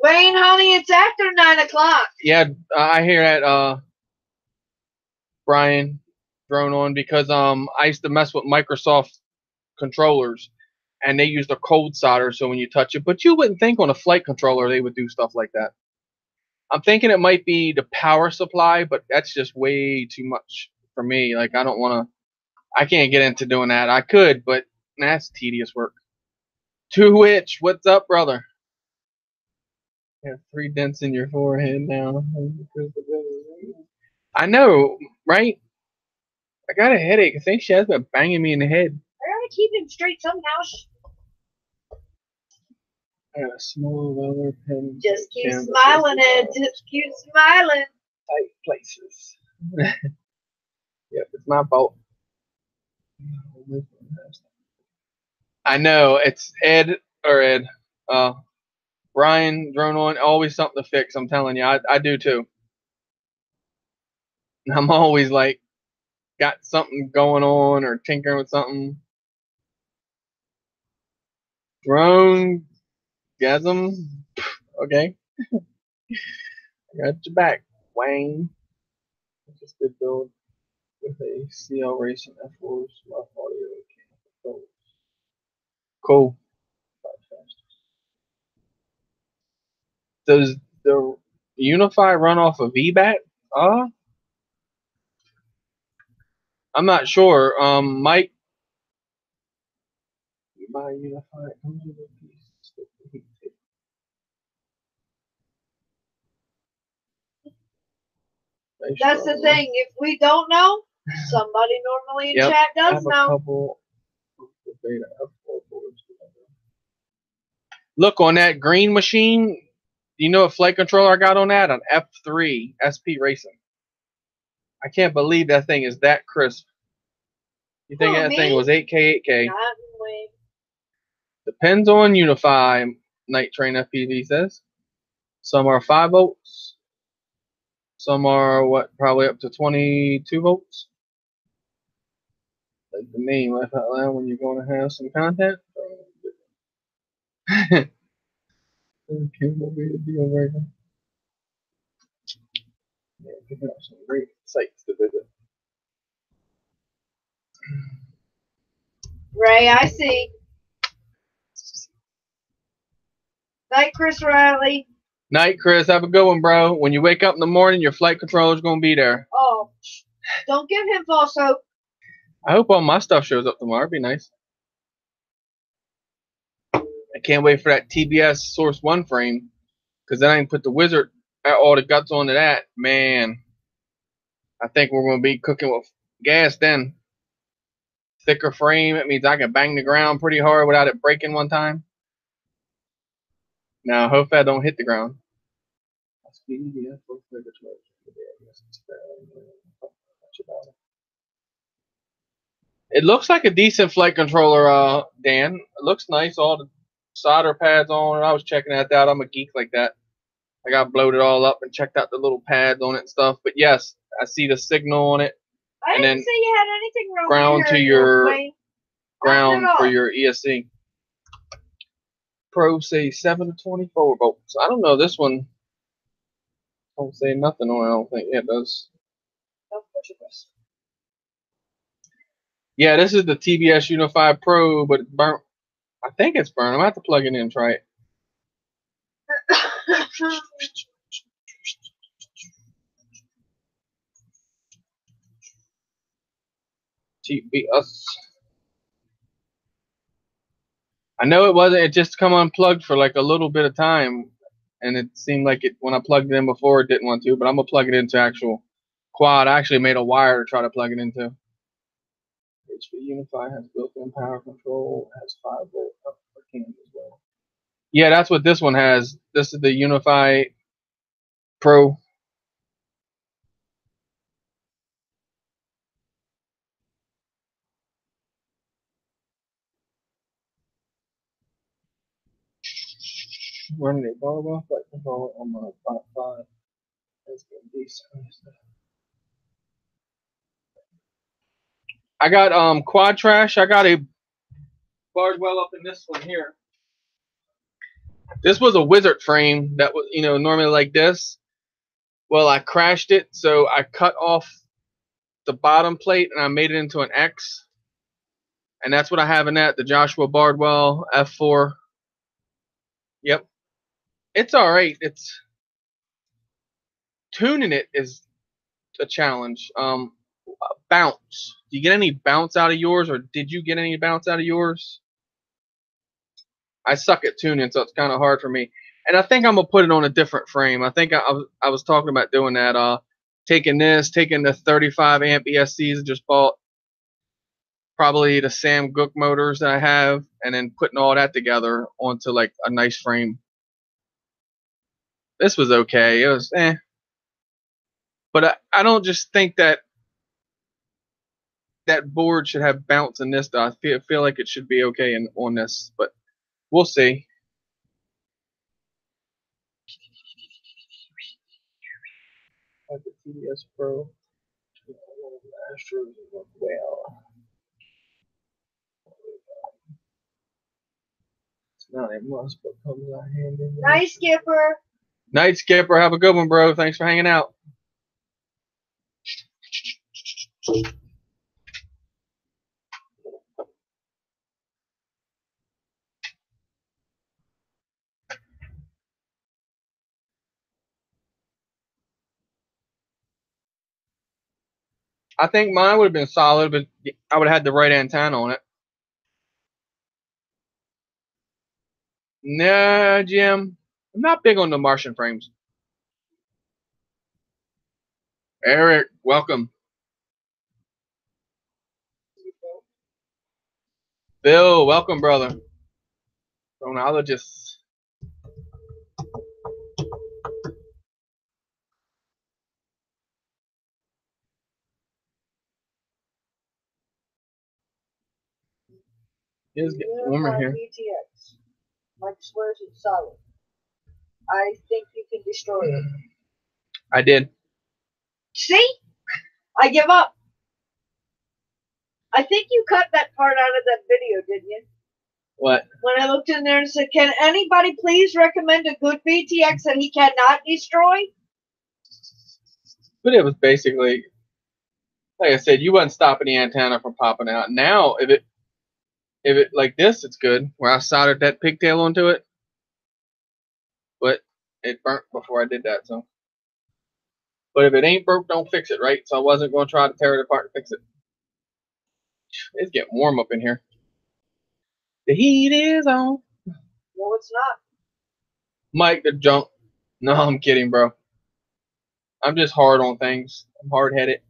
Speaker 2: Wayne, honey, it's after 9 o'clock.
Speaker 1: Yeah, I hear that, Brian, Drone On, because I used to mess with Microsoft controllers, and they used a cold solder, so when you touch it, but you wouldn't think on a flight controller they would do stuff like that. I'm thinking it might be the power supply, but that's just way too much for me. Like, I can't get into doing that. I could, but that's tedious work. Twitch, what's up, brother? You have 3 dents in your forehead now. I know, right? I got a headache. I think Shad's been banging me in the head.
Speaker 2: I gotta keep him straight somehow.
Speaker 1: I got a small roller pen.
Speaker 2: Just keep smiling, Ed. Just keep smiling.
Speaker 1: Tight places. Yep, it's my fault. I know, it's Ed. Brian, Drone On, always something to fix. I'm telling you, I do too. I'm always like, got something going on or tinkering with something. Drone, gasm, okay. I got your back, Wayne. Just did build with a CL Racing F4 smart audio. Cool. Does the Unify run off of VBAT? I'm not sure. Mike, you buy Unify.
Speaker 2: That's the thing. If we don't know, somebody normally in chat does know.
Speaker 1: Look, on that green machine, you know what flight controller I got on that? An F3 SP Racing. I can't believe that thing is that crisp. You think that thing was 8K, 8K? Depends on Unify, Night Train FPV says. Some are 5 volts. Some are, probably up to 22 volts. Like the name, laugh out loud when you're going to have some content. Okay, we'll be the deal breaker. Yeah, picking up some great sites to visit.
Speaker 2: Ray, I see. Night, Chris Riley.
Speaker 1: Night, Chris. Have a good one, bro. When you wake up in the morning, your flight controller's going to be there.
Speaker 2: Oh, don't give him false hope.
Speaker 1: I hope all my stuff shows up tomorrow. It'd be nice. I can't wait for that TBS Source 1 frame, because then I can put the Wizard, all the guts onto that. Man, I think we're going to be cooking with gas then. Thicker frame, it means I can bang the ground pretty hard without it breaking one time. Now, hopefully I don't hit the ground. It looks like a decent flight controller, Dan. It looks nice. All the solder pads on it. I was checking that out. I'm a geek like that. I got blowed it all up and checked out the little pads on it and stuff. But yes, I see the signal on it.
Speaker 2: I
Speaker 1: and
Speaker 2: didn't
Speaker 1: then
Speaker 2: say you had anything wrong
Speaker 1: ground
Speaker 2: with
Speaker 1: to your ground for your ESC. Pro say 7 to 24 volts. I don't know. This one don't say nothing on it. I don't think it does. Yeah, this is the TBS Unify Pro, but it's burnt. I think it's burnt. I'm gonna have to plug it in and try it. TBS. I know it wasn't. It just come unplugged for like a little bit of time, and it seemed like it when I plugged it in before it didn't want to. But I'm gonna plug it into actual quad. I actually made a wire to try to plug it into. HP Unify has built-in power control. Has 5-volt upper cam as well. Yeah, that's what this one has. This is the Unify Pro. Running a barbell flight controller on my 5.5. That's gonna be I got quad trash. I got a Bardwell up in this one here. This was a Wizard frame that was, normally like this. Well, I crashed it, so I cut off the bottom plate and I made it into an X. And that's what I have in that, the Joshua Bardwell F4. Yep. It's all right. It's tuning it is a challenge. Bounce. Do you get any bounce out of yours, or did you get any bounce out of yours? I suck at tuning, so it's kind of hard for me. And I think I'm gonna put it on a different frame. I think I was talking about doing that. Taking the 35 amp ESCs I just bought, probably the Sam Gook motors that I have, and then putting all that together onto like a nice frame. This was okay. It was but I don't just think that board should have bounce in this. Though I feel like it should be okay on this, but we'll see. Like the TBS Pro. Well, it's not a must, but comes out handy.
Speaker 2: Night, Skipper.
Speaker 1: Night, Skipper. Have a good one, bro. Thanks for hanging out. I think mine would have been solid, but I would have had the right antenna on it. Nah, Jim. I'm not big on the Martian frames. Eric, welcome. Bill, welcome, brother. Chronologists. It's getting warmer here.
Speaker 2: BTX. Mike swears it's solid. I think you can destroy it.
Speaker 1: I did.
Speaker 2: See? I give up. I think you cut that part out of that video, didn't you?
Speaker 1: What?
Speaker 2: When I looked in there and said, can anybody please recommend a good BTX that he cannot destroy?
Speaker 1: But it was basically, like I said, you wasn't stopping the antenna from popping out. Now, if it like this, it's good. Where I soldered that pigtail onto it, but it burnt before I did that. So, but if it ain't broke, don't fix it, right? So I wasn't going to try to tear it apart and fix it. It's getting warm up in here. The heat is on.
Speaker 2: No, it's not.
Speaker 1: Mike the junk. No, I'm kidding, bro. I'm just hard on things. I'm hard-headed.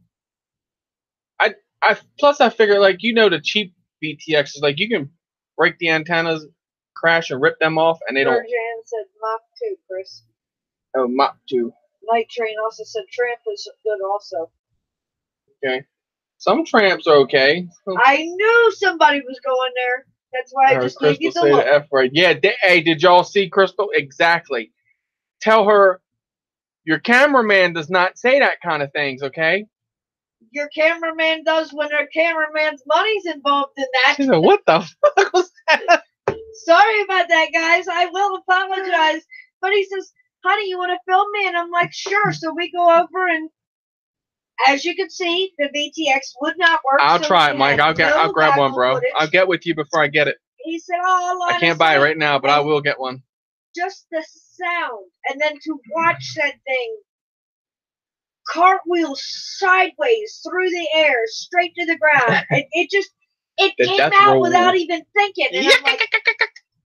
Speaker 1: Plus I figure, like, the cheap BTXs, like, you can break the antennas, crash and rip them off, and they don't.
Speaker 2: Jan said Mach 2, Chris.
Speaker 1: Oh, Mach 2.
Speaker 2: Night Train also said Tramp is good also.
Speaker 1: Okay. Some tramps are okay.
Speaker 2: I knew somebody was going there. That's why I just gave you the
Speaker 1: say
Speaker 2: look.
Speaker 1: the F word. Yeah, hey, did y'all see Crystal? Exactly. Tell her your cameraman does not say that kind of things, okay?
Speaker 2: Your cameraman does when their cameraman's money's involved in that.
Speaker 1: She said, what the fuck was that?
Speaker 2: Sorry about that, guys. I will apologize. But he says, honey, you want to film me? And I'm like, sure. So we go over, and as you can see, the VTX would not work.
Speaker 1: I'll try it, Mike. I'll grab one, bro.
Speaker 2: Footage.
Speaker 1: I'll get with you before I get it.
Speaker 2: He said, oh,
Speaker 1: I can't buy it right now, but I will get one.
Speaker 2: Just the sound. And then to watch that thing cartwheel sideways through the air, straight to the ground. It came out without even thinking. And I'm like,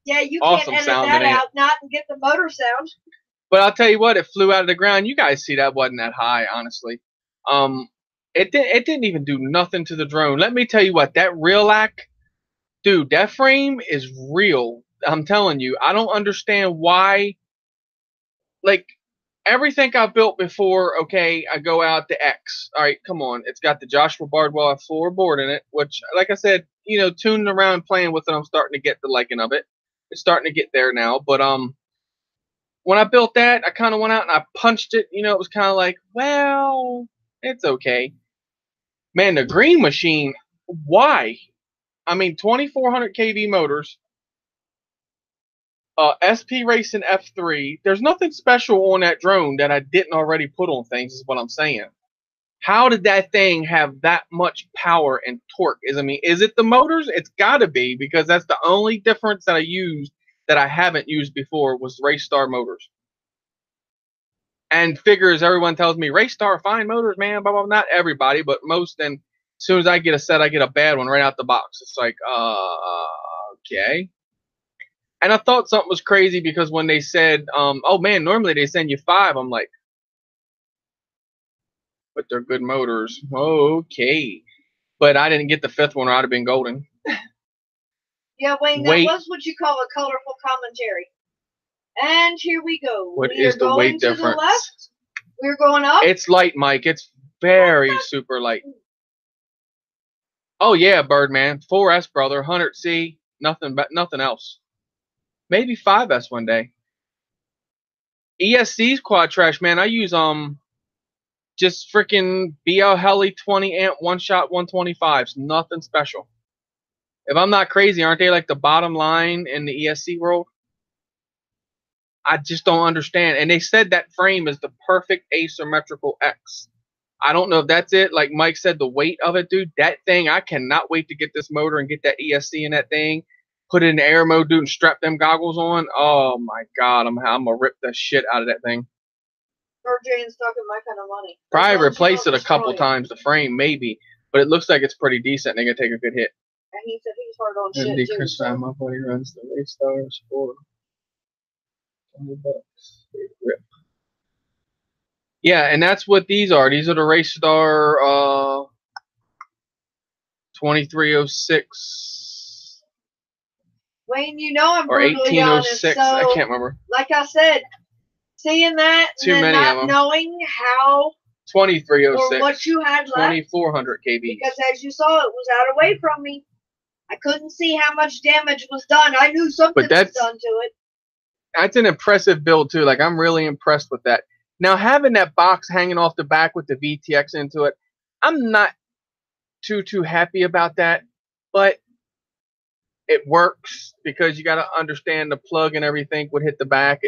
Speaker 2: yeah, you can't edit that out, not and get the motor sound.
Speaker 1: But I'll tell you what, it flew out of the ground. You guys see that wasn't that high, honestly. It didn't even do nothing to the drone. Let me tell you what, that Realac, dude, that frame is real. I'm telling you, I don't understand why. Like, everything I've built before, okay, I go out to X. All right, come on. It's got the Joshua Bardwell F4 board in it, which, like I said, you know, tuning around, playing with it, I'm starting to get the liking of it. It's starting to get there now. But when I built that, I kind of went out and I punched it. You know, it was kind of like, well, it's okay. Man, the Green Machine, why? I mean, 2400 kV motors. SP Racing F3. There's nothing special on that drone that I didn't already put on things, is what I'm saying. How did that thing have that much power and torque? Is it the motors? It's got to be, because that's the only difference that I used that I haven't used before was Raystar motors. And figures, everyone tells me, Raystar, fine motors, man, blah, blah, blah. Not everybody, but most. And as soon as I get a set, I get a bad one right out the box. It's like, okay. And I thought something was crazy because when they said, oh man, normally they send you 5, I'm like, but they're good motors. Okay. But I didn't get the 5th one, or I'd have been golden.
Speaker 2: Yeah, Wayne, that was what you call a colorful commentary. And here we go.
Speaker 1: What is the weight difference?
Speaker 2: To the left. We're going up.
Speaker 1: It's light, Mike. It's very super light. Oh yeah, Birdman. 4S, brother. 100C. Nothing else. Maybe 5S one day. ESC's quad trash, man. I use just freaking BL Heli 20 amp one shot 125s. Nothing special. If I'm not crazy, aren't they like the bottom line in the ESC world? I just don't understand. And they said that frame is the perfect asymmetrical X. I don't know if that's it. Like Mike said, the weight of it, dude. That thing, I cannot wait to get this motor and get that ESC in that thing. Put it in air mode, dude, and strap them goggles on. Oh my God, I'm gonna rip the shit out of that thing.
Speaker 2: RJ's talking my kind of money.
Speaker 1: Probably replace it a couple times, the frame, maybe. But it looks like it's pretty decent. They're gonna take a good hit.
Speaker 2: And he said he's hard on shit too.
Speaker 1: So. My buddy runs the Raystars for $20. Rip. Yeah, and that's what these are. These are the Raystar 2306.
Speaker 2: Wayne, you know I'm
Speaker 1: or
Speaker 2: brutally
Speaker 1: 1806.
Speaker 2: Honest, so,
Speaker 1: I can't remember.
Speaker 2: Like I said, seeing that
Speaker 1: Too
Speaker 2: and
Speaker 1: many
Speaker 2: not
Speaker 1: of them.
Speaker 2: knowing how
Speaker 1: 2306.
Speaker 2: or what you had left.
Speaker 1: 2400 kV.
Speaker 2: Because as you saw, it was out away from me. I couldn't see how much damage was done. I knew something was done to it.
Speaker 1: That's an impressive build too. Like, I'm really impressed with that. Now, having that box hanging off the back with the VTX into it, I'm not too happy about that, but it works because you got to understand the plug and everything would hit the back.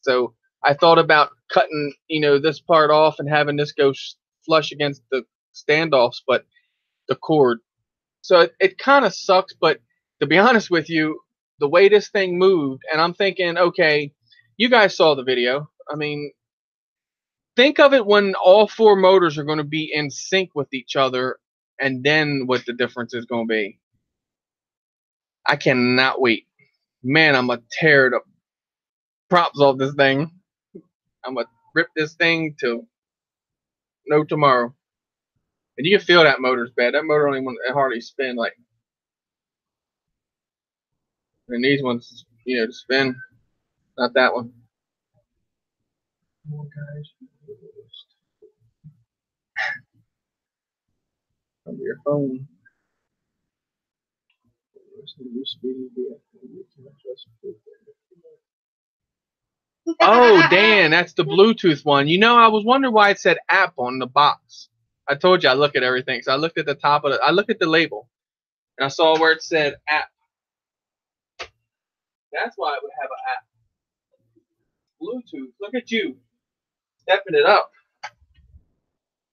Speaker 1: So I thought about cutting, you know, this part off and having this go flush against the standoffs, but the cord. So it kind of sucks, but to be honest with you, the way this thing moved, and I'm thinking, okay, you guys saw the video. I mean, think of it when all 4 motors are going to be in sync with each other, and then what the difference is going to be. I cannot wait. Man, I'm going to tear the props off this thing. I'm going to rip this thing till no tomorrow. And you can feel that motor's bad. That motor only want to hardly spin like. And these ones, you know, to spin. Not that one. Come on, guys. From your phone. Oh, Dan, that's the Bluetooth one. You know, I was wondering why it said app on the box. I told you I look at everything. So I looked at the top of it. I looked at the label, and I saw where it said app. That's why it would have an app. Bluetooth. Look at you. Stepping it up.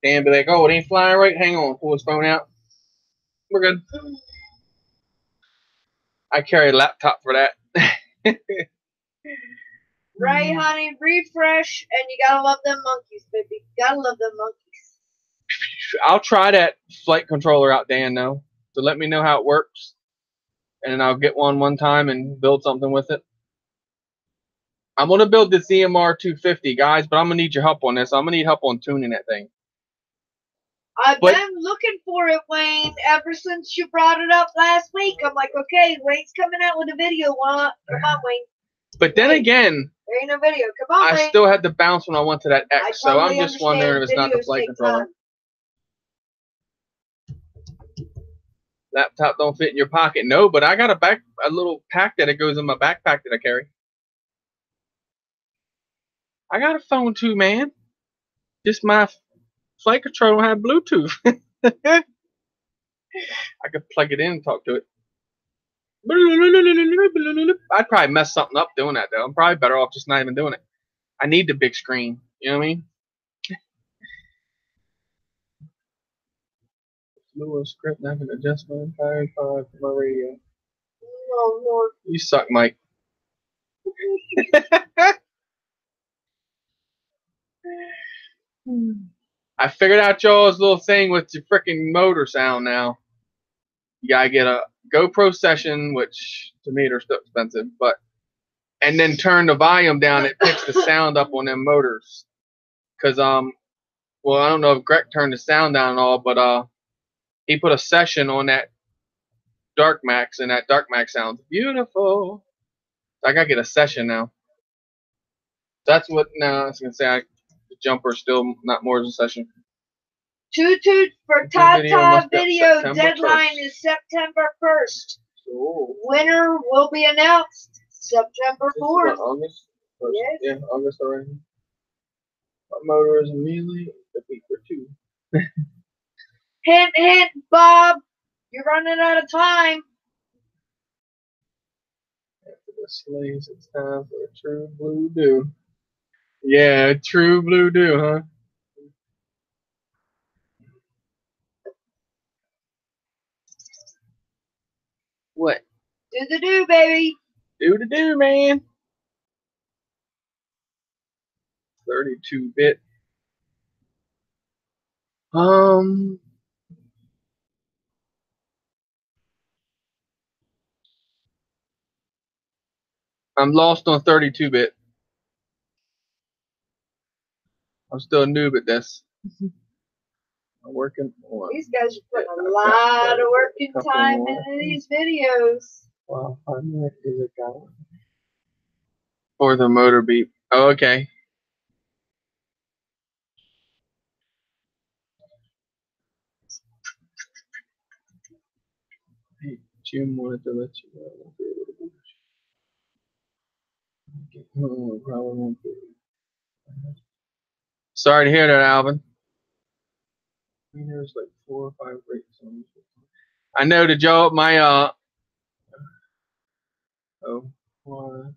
Speaker 1: Dan be like, oh, it ain't flying right. Hang on. Pull his phone out. We're good. I carry a laptop for that.
Speaker 2: Right, honey, refresh, and you gotta love them monkeys, baby. Gotta love them monkeys.
Speaker 1: I'll try that flight controller out, Dan, though. So let me know how it works. And then I'll get one time and build something with it. I'm going to build the ZMR 250, guys, but I'm going to need your help on this. I'm going to need help on tuning that thing.
Speaker 2: I've been looking for it, Wayne, ever since you brought it up last week. I'm like, okay, Wayne's coming out with a video. Come on, Wayne.
Speaker 1: But then again,
Speaker 2: there ain't no video. Come on, Wayne.
Speaker 1: I still had to bounce when I went to that X, so I'm just wondering if it's not the flight controller. Laptop don't fit in your pocket. No, but I got a little pack that it goes in my backpack that I carry. I got a phone too, man. Just my flight controller have Bluetooth. I could plug it in and talk to it. I'd probably mess something up doing that, though. I'm probably better off just not even doing it. I need the big screen. You know what I mean? Little script, I can adjust my entire time for my radio. Oh, Lord. You suck, Mike. I figured out y'all's little thing with your freaking motor sound now. You gotta get a GoPro Session, which to me they're still expensive, and then turn the volume down. It picks the sound up on them motors. Cause well, I don't know if Greg turned the sound down and all, but he put a session on that Dark Max, and that Dark Max sounds beautiful. So I gotta get a session now. That's what now I was gonna say. The jumper still not more than a session.
Speaker 2: Toot for Tata video deadline is September 1st. Cool. Winner will be announced September 4th.
Speaker 1: August?
Speaker 2: Yes.
Speaker 1: Yeah, August already. My motor is immediately the beat for 2.
Speaker 2: Hint, hint, Bob. You're running out of time.
Speaker 1: After the slaves, it's time for a true blue dew. Yeah, true blue dew, huh? What?
Speaker 2: Do the do, baby.
Speaker 1: Do the do, man. 32-bit. I'm lost on 32-bit. I'm still a noob at this. I'm working on.
Speaker 2: These guys are putting a lot of working time into these videos.
Speaker 1: Wow, is it going? Or the motor beep. Oh, okay. Hey, Jim wanted to let you know I won't be able to do probably won't be. Sorry to hear that, Alvin. There's like 4 or 5 great songs. I know the job. My one.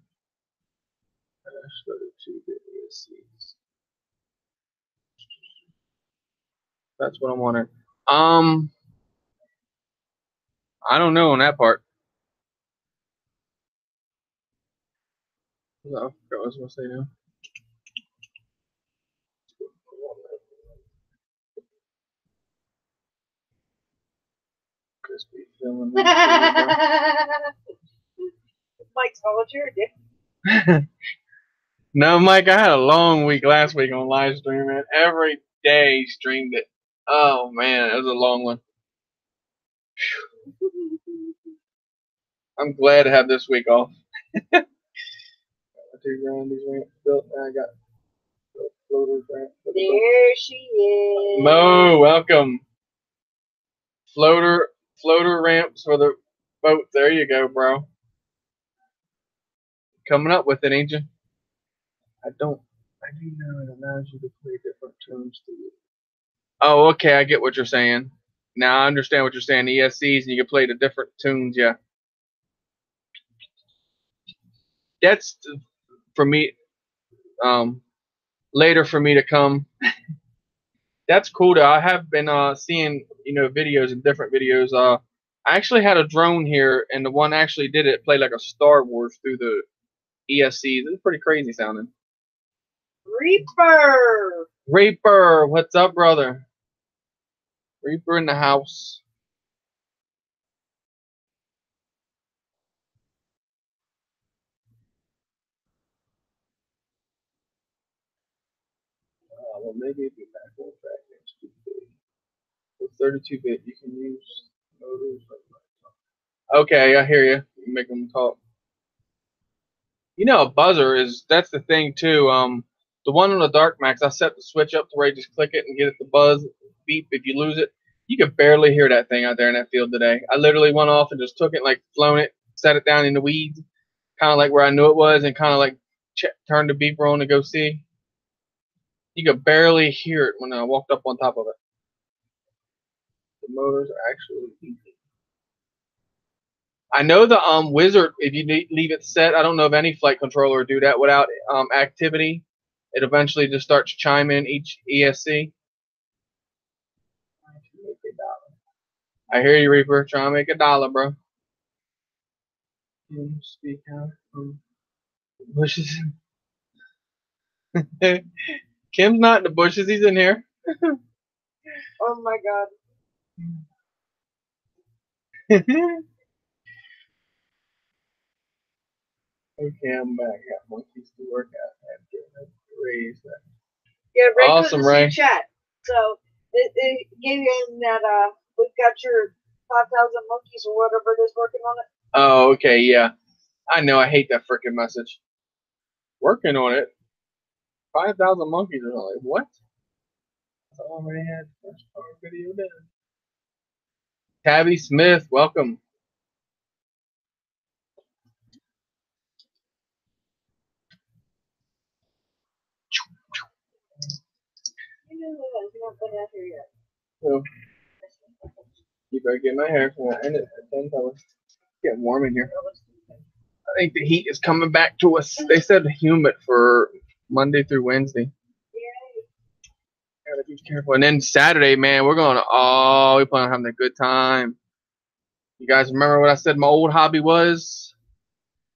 Speaker 1: That's what I'm wondering. I don't know on that part. I forgot what I was gonna say now. Crispy filling.
Speaker 2: Mike's volunteered.
Speaker 1: No, Mike, I had a long week last week on live stream, man. Every day streamed it. Oh man, it was a long one. I'm glad to have this week off. I got built. I got
Speaker 2: There she is.
Speaker 1: Mo, welcome. Floater ramps for the boat. There you go, bro. Coming up with it, ain't you? I do know it allows you to play different tunes to you. Oh, okay, I get what you're saying. Now I understand what you're saying. ESCs and you can play the different tunes, yeah. That's for me. Later for me to come. That's cool though. I have been seeing videos and different videos. I actually had a drone here, and the one actually did it play like a Star Wars through the ESCs. It's pretty crazy sounding. Reaper, what's up, brother? Reaper in the house. Well, maybe it'd be back on track next week. With 32-bit, you can use motors. Okay, I hear you. You make them talk. A buzzer that's the thing too. The one on the Dark Max, I set the switch up to where you just click it and get it to buzz, beep if you lose it. You could barely hear that thing out there in that field today. I literally went off and just took it, like flown it, set it down in the weeds, kind of like where I knew it was, and kind of like turned the beeper on to go see. You could barely hear it when I walked up on top of it. The motors are actually easy. I know the Wizard, if you leave it set, I don't know if any flight controller would do that without activity. It eventually just starts chiming each ESC. I hear you, Reaper. Trying to make $1, bro. Speak out from bushes. Kim's not in the bushes. He's in here.
Speaker 2: Oh my god.
Speaker 1: Okay, I'm back. Got monkeys to work out. I had to raise that.
Speaker 2: Yeah, Ray
Speaker 1: Awesome,
Speaker 2: put this
Speaker 1: Ray.
Speaker 2: in chat. So it gave him that we've got your 5,000 monkeys or whatever it is working on it.
Speaker 1: Oh, okay, yeah. I know. I hate that freaking message. Working on it. 5,000 monkeys are like what? I already had first part video done. Tabby Smith, welcome. So, you better get my hair from that. It's getting warm in here. I think the heat is coming back to us. They said humid for Monday through Wednesday. Gotta be careful. And then Saturday, man, we plan on having a good time. You guys remember what I said my old hobby was?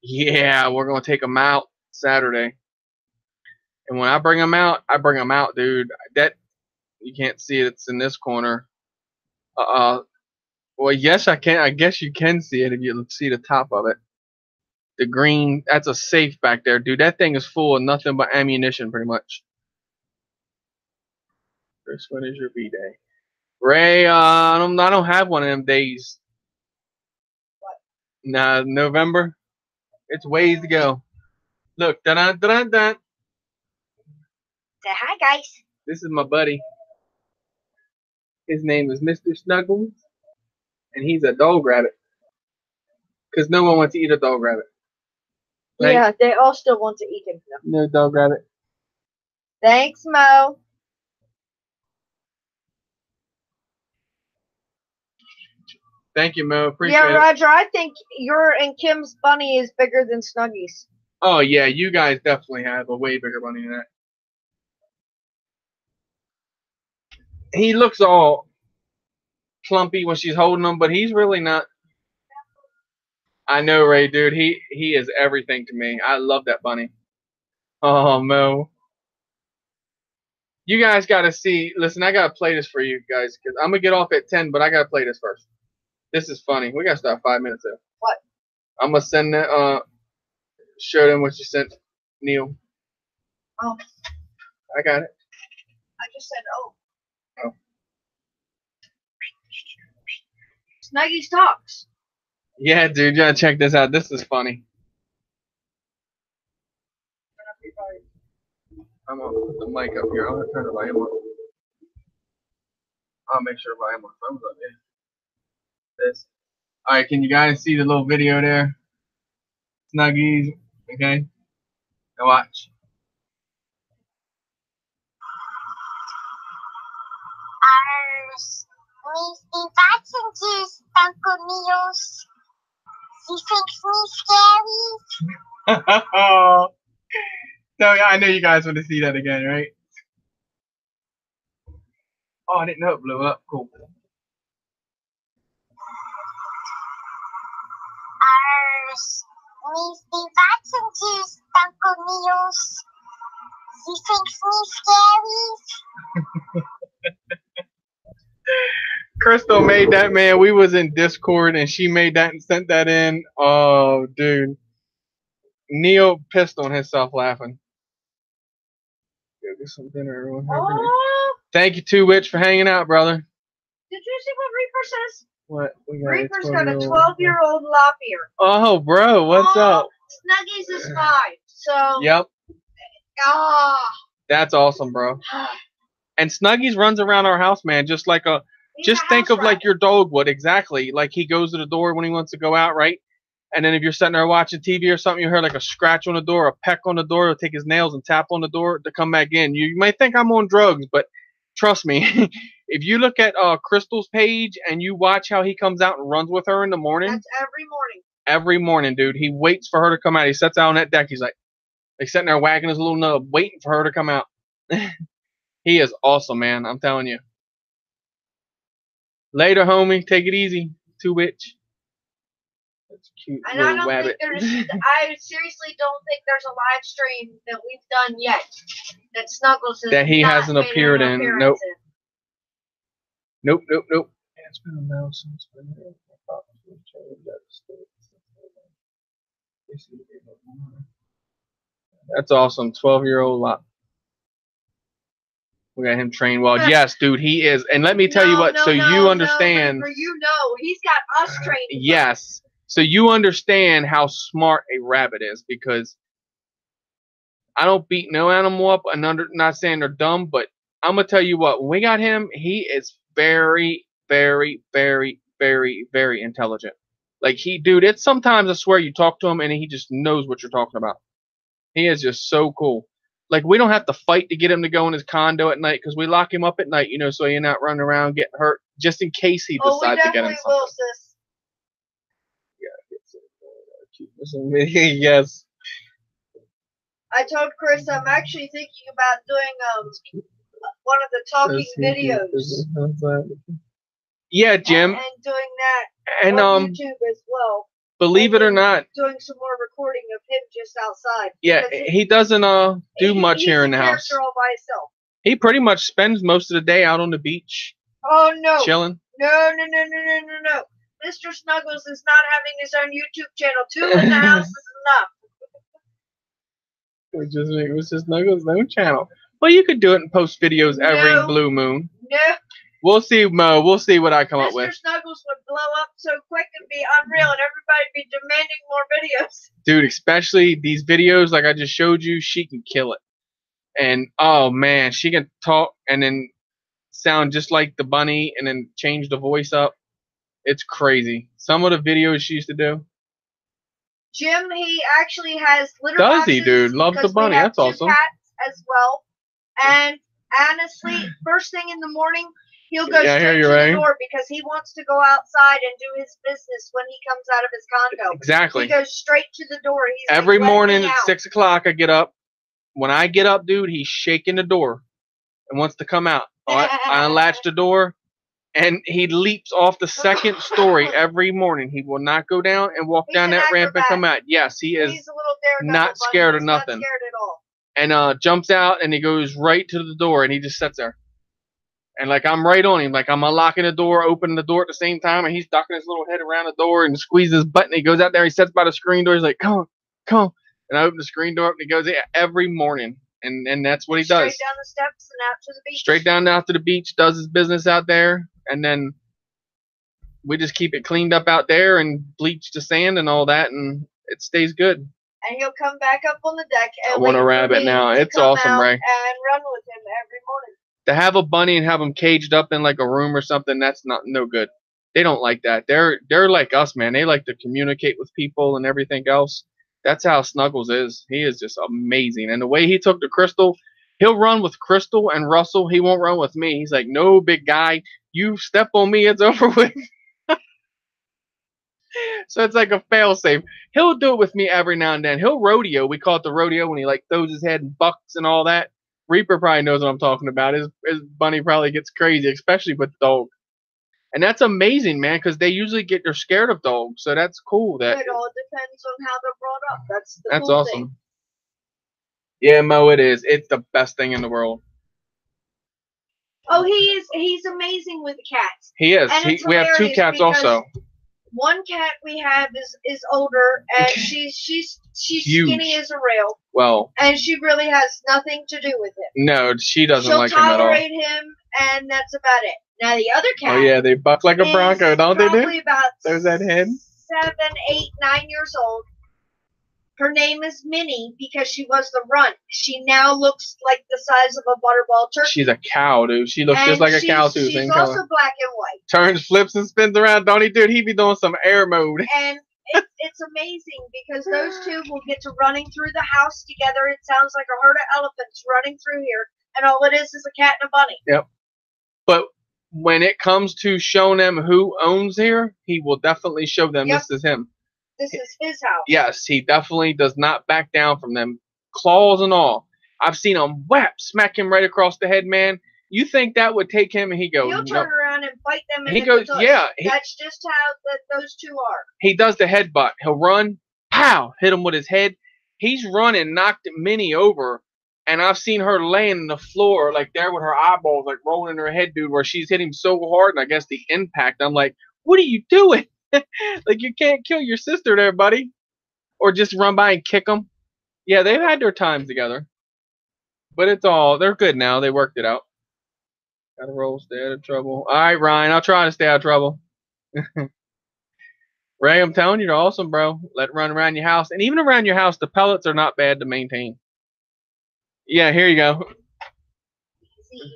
Speaker 1: Yeah, we're gonna take them out Saturday. And when I bring them out, dude. That you can't see it. It's in this corner. Well, yes, I can. I guess you can see it if you see the top of it. The green, that's a safe back there, dude. That thing is full of nothing but ammunition, pretty much. Chris, when is your B-Day? Ray, I don't have one of them days.
Speaker 2: What?
Speaker 1: Nah, November. It's ways to go. Look, da-da-da-da-da.
Speaker 2: Say hi, guys.
Speaker 1: This is my buddy. His name is Mr. Snuggles, and he's a dog rabbit. Because no one wants to eat a dog rabbit. Right?
Speaker 2: Yeah, they all still want to eat him.
Speaker 1: No dog rabbit.
Speaker 2: Thanks, Mo.
Speaker 1: Thank you, Mo. Appreciate it.
Speaker 2: Yeah, Roger, I think your and Kim's bunny is bigger than Snuggy's.
Speaker 1: Oh, yeah, you guys definitely have a way bigger bunny than that. He looks all plumpy when she's holding him, but he's really not. I know, Ray, dude. He is everything to me. I love that bunny. Oh, Mo. You guys got to see. Listen, I got to play this for you guys because I'm going to get off at 10, but I got to play this first. This is funny. We got to start 5 minutes in.
Speaker 2: What?
Speaker 1: I'm going to send that, show them what you sent, Neil.
Speaker 2: Oh.
Speaker 1: I got it.
Speaker 2: I just said, oh.
Speaker 1: Oh.
Speaker 2: Snuggies talks.
Speaker 1: Yeah, dude. You got to check this out. This is funny. I'm gonna put the mic up here. I'm gonna turn the volume up. I'll make sure volume on thumbs up there. This. Alright, can you guys see the little video there? Snuggies. Okay. Now watch.
Speaker 3: Mis passengers estão comidos. He thinks me scary.
Speaker 1: So yeah, I know you guys want to see that again, right? Oh, I didn't know it blew up. Cool.
Speaker 3: Mis passengers estão comidos. He thinks me scary.
Speaker 1: Crystal made that, man. We was in Discord and she made that and sent that in. Oh, dude. Neo pissed on himself laughing. Go get some dinner, everyone.
Speaker 2: Oh,
Speaker 1: Thank you, Two Witch, for hanging out, brother.
Speaker 2: did you see what Reaper says?
Speaker 1: What? We got
Speaker 2: Reaper's got a 12-year-old Lop-Ear.
Speaker 1: Oh, bro, what's up?
Speaker 2: Snuggies is 5. So.
Speaker 1: Yep,
Speaker 2: Ah.
Speaker 1: that's awesome, bro. And Snuggies runs around our house, man, just like a. Just think of like your dog would, exactly. Like he goes to the door when he wants to go out, right? And then if you're sitting there watching TV or something, you hear like a scratch on the door, a peck on the door, he'll take his nails and tap on the door to come back in. You might think I'm on drugs, but trust me, if you look at Crystal's page and you watch how he comes out and runs with her in the morning.
Speaker 2: That's every morning.
Speaker 1: Every morning, dude. He waits for her to come out. He sits out on that deck. He's like sitting there wagging his little nub, waiting for her to come out. He is awesome, man. I'm telling you. Later, homie. Take it easy. Two Witch. That's cute.
Speaker 2: And I don't think there's. I seriously don't think there's a live stream that we've done yet that Snuggles has
Speaker 1: that he
Speaker 2: not
Speaker 1: hasn't
Speaker 2: made
Speaker 1: appeared
Speaker 2: an
Speaker 1: in.
Speaker 2: appearance
Speaker 1: Nope.
Speaker 2: in.
Speaker 1: Nope. Yeah, it's been a while since been here. That's awesome. 12-year-old lot. We got him trained well. Yes, dude, he is. And let me tell you what. So you understand.
Speaker 2: No, you know, he's got us trained.
Speaker 1: Yes. So you understand how smart a rabbit is, because I don't beat no animal up. And not saying they're dumb, but I'm gonna tell you what. When we got him, he is very, very, very, very, very intelligent. Like dude, it's sometimes I swear you talk to him and he just knows what you're talking about. He is just so cool. Like, we don't have to fight to get him to go in his condo at night, because we lock him up at night, you know, so you're not running around getting hurt, just in case he decides to get in something.
Speaker 2: Will, sis.
Speaker 1: Yeah, yes.
Speaker 2: I told Chris I'm actually thinking about doing one of the talking videos.
Speaker 1: Yeah, Jim.
Speaker 2: And doing that
Speaker 1: and
Speaker 2: on YouTube as well.
Speaker 1: Believe it or not,
Speaker 2: doing some more recording of him just outside.
Speaker 1: Yeah, he doesn't do much here in the house.
Speaker 2: All by himself.
Speaker 1: He pretty much spends most of the day out on the beach.
Speaker 2: Oh no!
Speaker 1: Chilling.
Speaker 2: No! Mr. Snuggles is not having his own YouTube channel. 2 in the house is enough.
Speaker 1: It was just Snuggles' own channel. Well, you could do it and post videos every blue moon.
Speaker 2: No.
Speaker 1: We'll see, Mo. We'll see what I come up with.
Speaker 2: Mr. Snuggles would blow up so quick and be unreal, and everybody would be demanding more videos.
Speaker 1: Dude, especially these videos like I just showed you, she can kill it. And, oh, man, she can talk and then sound just like the bunny and then change the voice up. It's crazy. Some of the videos she used to do.
Speaker 2: Jim, he actually has litter
Speaker 1: boxes.
Speaker 2: Does
Speaker 1: he, dude? Loves the bunny. That's awesome.
Speaker 2: Cats as well. And honestly, first thing in the morning, he'll go straight to the door because he wants to go outside and do his business when he comes out of his condo.
Speaker 1: Exactly.
Speaker 2: He goes straight to the door. He's
Speaker 1: every morning at 6 o'clock, I get up. When I get up, dude, he's shaking the door and wants to come out. I unlatch the door, and he leaps off the second story every morning. He will not go down and walk down that ramp and come out. Yes, he is not scared of nothing.
Speaker 2: Not scared at all.
Speaker 1: And jumps out, and he goes right to the door, and he just sits there. And, like, I'm right on him. Like, I'm unlocking the door, opening the door at the same time, and he's ducking his little head around the door and squeezes his button. He goes out there, he sits by the screen door. He's like, come on. And I open the screen door up, and he goes in every morning. And that's what he does.
Speaker 2: Straight down the steps and out to the beach.
Speaker 1: Straight down out to the beach, does his business out there, and then we just keep it cleaned up out there and bleach the sand and all that, and it stays good.
Speaker 2: and he'll come back up on the deck. And
Speaker 1: I want a
Speaker 2: wait for
Speaker 1: rabbit
Speaker 2: me
Speaker 1: now.
Speaker 2: to
Speaker 1: It's
Speaker 2: come
Speaker 1: awesome,
Speaker 2: out
Speaker 1: Ray.
Speaker 2: And run with him every morning.
Speaker 1: To have a bunny and have them caged up in like a room or something, that's no good. They don't like that. They're like us, man. They like to communicate with people and everything else. That's how Snuggles is. He is just amazing. And the way he took to Crystal, he'll run with Crystal and Russell. He won't run with me. He's like, no, big guy. You step on me, it's over with. So it's like a fail-safe. He'll do it with me every now and then. He'll rodeo. We call it the rodeo when he like throws his head and bucks and all that. Reaper probably knows what I'm talking about. His bunny probably gets crazy, especially with dog. And that's amazing, man, because they usually they're scared of dogs. So that's cool. That
Speaker 2: It all depends on how they're brought up. That's
Speaker 1: that's
Speaker 2: cool
Speaker 1: awesome.
Speaker 2: thing.
Speaker 1: Yeah, Mo, it is. It's the best thing in the world.
Speaker 2: Oh, he's amazing with cats.
Speaker 1: He is.
Speaker 2: And it's
Speaker 1: We have 2
Speaker 2: hilarious
Speaker 1: cats
Speaker 2: because
Speaker 1: also.
Speaker 2: One cat we have is older, and she's
Speaker 1: Huge.
Speaker 2: skinny as a rail,
Speaker 1: Well,
Speaker 2: and she really has nothing to do with him.
Speaker 1: no, she doesn't
Speaker 2: She'll
Speaker 1: like him at all.
Speaker 2: tolerate him, and that's about it. Now the other cat.
Speaker 1: Oh yeah, they buck like a bronco, don't they?
Speaker 2: Probably about
Speaker 1: There's that head.
Speaker 2: 7, 8, 9 years old. Her name is Minnie because she was the runt. She now looks like the size of a butterball turkey.
Speaker 1: She's a cow, dude. She looks
Speaker 2: And
Speaker 1: just like a cow too.
Speaker 2: She's
Speaker 1: Same
Speaker 2: also
Speaker 1: color.
Speaker 2: black and white.
Speaker 1: Turns, flips, and spins around. Don't he, dude? He be doing some air mode.
Speaker 2: And it's amazing because those two will get to running through the house together. It sounds like a herd of elephants running through here, and all it is a cat and a bunny.
Speaker 1: Yep. But when it comes to showing them who owns here, he will definitely show them
Speaker 2: Yep.
Speaker 1: this is him.
Speaker 2: This is his house.
Speaker 1: Yes, he definitely does not back down from them, claws and all. I've seen him whap, smack him right across the head, man. You think that would take him, and he goes,
Speaker 2: He'll turn around and bite them.
Speaker 1: He
Speaker 2: in
Speaker 1: goes,
Speaker 2: the tush.
Speaker 1: yeah.
Speaker 2: That's just how those two are.
Speaker 1: He does the headbutt. He'll run, pow, hit him with his head. He's running, knocked Minnie over, and I've seen her laying on the floor like there with her eyeballs like rolling in her head, dude, where she's hit him so hard, and I guess the impact. I'm like, what are you doing? Like, you can't kill your sister there, buddy. Or just run by and kick them. Yeah, they've had their times together. But they're good now. They worked it out. Gotta roll, stay out of trouble. All right, Ryan, I'll try to stay out of trouble. Ray, I'm telling you, they're awesome, bro. Let it run around your house. And even around your house, the pellets are not bad to maintain. Yeah, here you go.
Speaker 2: See,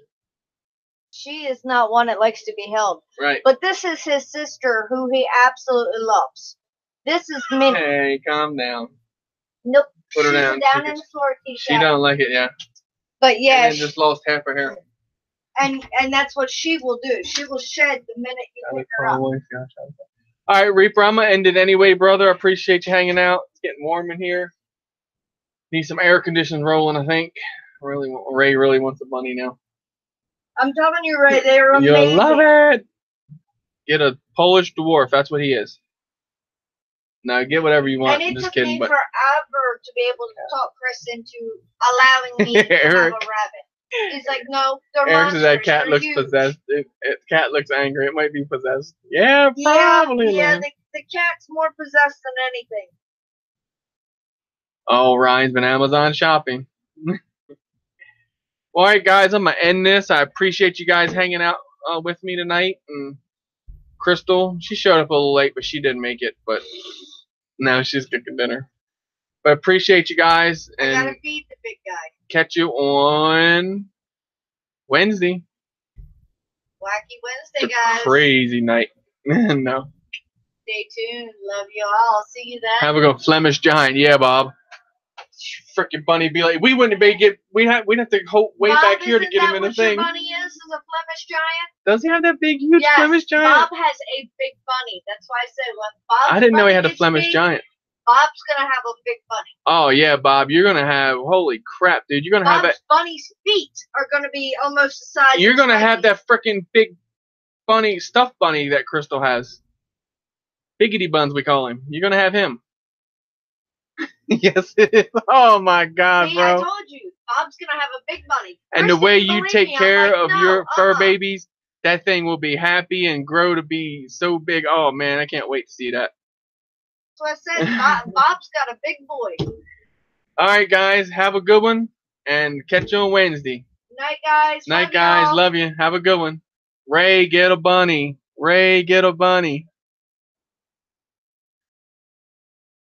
Speaker 2: she is not one that likes to be held.
Speaker 1: Right.
Speaker 2: But this is his sister, who he absolutely loves. This is Minnie.
Speaker 1: Hey, calm down.
Speaker 2: Nope.
Speaker 1: Put her
Speaker 2: She's
Speaker 1: down.
Speaker 2: down in the floor.
Speaker 1: She don't like it, yeah.
Speaker 2: But yeah,
Speaker 1: And then just lost half her hair.
Speaker 2: and that's what she will do. She will shed the minute you pick her up.
Speaker 1: All right, Reaper, I'm going to end it anyway, brother. I appreciate you hanging out. It's getting warm in here. Need some air conditioning rolling, I think. Ray really wants the bunny now.
Speaker 2: I'm telling you, Ray, they are amazing.
Speaker 1: You'll love it. Get a Polish dwarf. That's what he is. Now, get whatever you want.
Speaker 2: And
Speaker 1: I'm
Speaker 2: it
Speaker 1: just
Speaker 2: took
Speaker 1: kidding.
Speaker 2: me
Speaker 1: But
Speaker 2: forever to be able to talk Chris into allowing me to have a
Speaker 1: Eric.
Speaker 2: rabbit. He's like, no, they're
Speaker 1: Eric says that
Speaker 2: monsters.
Speaker 1: cat
Speaker 2: They're
Speaker 1: looks
Speaker 2: huge.
Speaker 1: possessed. Cat looks angry. It might be possessed. Yeah,
Speaker 2: Yeah,
Speaker 1: probably.
Speaker 2: yeah,
Speaker 1: man.
Speaker 2: the cat's more possessed than anything.
Speaker 1: Oh, Ryan's been Amazon shopping. All right, guys, I'm going to end this. I appreciate you guys hanging out with me tonight. And Crystal, she showed up a little late, but she didn't make it. But now she's cooking dinner. But appreciate you guys.
Speaker 2: I
Speaker 1: And
Speaker 2: gotta feed the big guy.
Speaker 1: catch you on Wednesday.
Speaker 2: Wacky
Speaker 1: It's
Speaker 2: Wednesday,
Speaker 1: a
Speaker 2: guys.
Speaker 1: crazy night. No.
Speaker 2: Stay tuned. Love you all. See you then.
Speaker 1: Have a go Flemish Giant. Yeah, Bob. Freaking bunny be like, we wouldn't be we'd have to go way
Speaker 2: Bob,
Speaker 1: back here to
Speaker 2: isn't
Speaker 1: get him
Speaker 2: that
Speaker 1: in the
Speaker 2: what your
Speaker 1: thing.
Speaker 2: bunny is a Flemish giant?
Speaker 1: Does he have that big, huge
Speaker 2: Yes,
Speaker 1: Flemish Giant?
Speaker 2: Bob has a big bunny. That's why I said when Bob's
Speaker 1: I didn't know he had a
Speaker 2: bunny gets
Speaker 1: Flemish
Speaker 2: big,
Speaker 1: Giant.
Speaker 2: Bob's gonna have a big bunny.
Speaker 1: Oh yeah, Bob, you're gonna have, holy crap, dude, you're gonna have
Speaker 2: Bob's
Speaker 1: that.
Speaker 2: bunny's feet are gonna be almost the size.
Speaker 1: You're
Speaker 2: of
Speaker 1: gonna have
Speaker 2: Spikey's.
Speaker 1: that freaking big bunny, stuffed bunny that Crystal has. Biggity Buns, we call him. You're gonna have him. Yes, it is. Oh my God,
Speaker 2: See, I
Speaker 1: bro.
Speaker 2: told you, Bob's gonna have a big bunny.
Speaker 1: And the
Speaker 2: Chris
Speaker 1: way
Speaker 2: didn't
Speaker 1: you
Speaker 2: believe
Speaker 1: take
Speaker 2: me. I'm
Speaker 1: care
Speaker 2: like,
Speaker 1: of
Speaker 2: no,
Speaker 1: your fur
Speaker 2: uh-uh.
Speaker 1: babies, that thing will be happy and grow to be so big. Oh man, I can't wait to see that.
Speaker 2: That's what I said. Bob's got a big boy.
Speaker 1: All right, guys, have a good one, and catch you on Wednesday.
Speaker 2: Night, guys.
Speaker 1: Night,
Speaker 2: Love
Speaker 1: guys.
Speaker 2: y'all.
Speaker 1: Love you. Have a good one. Ray, get a bunny. Ray, get a bunny.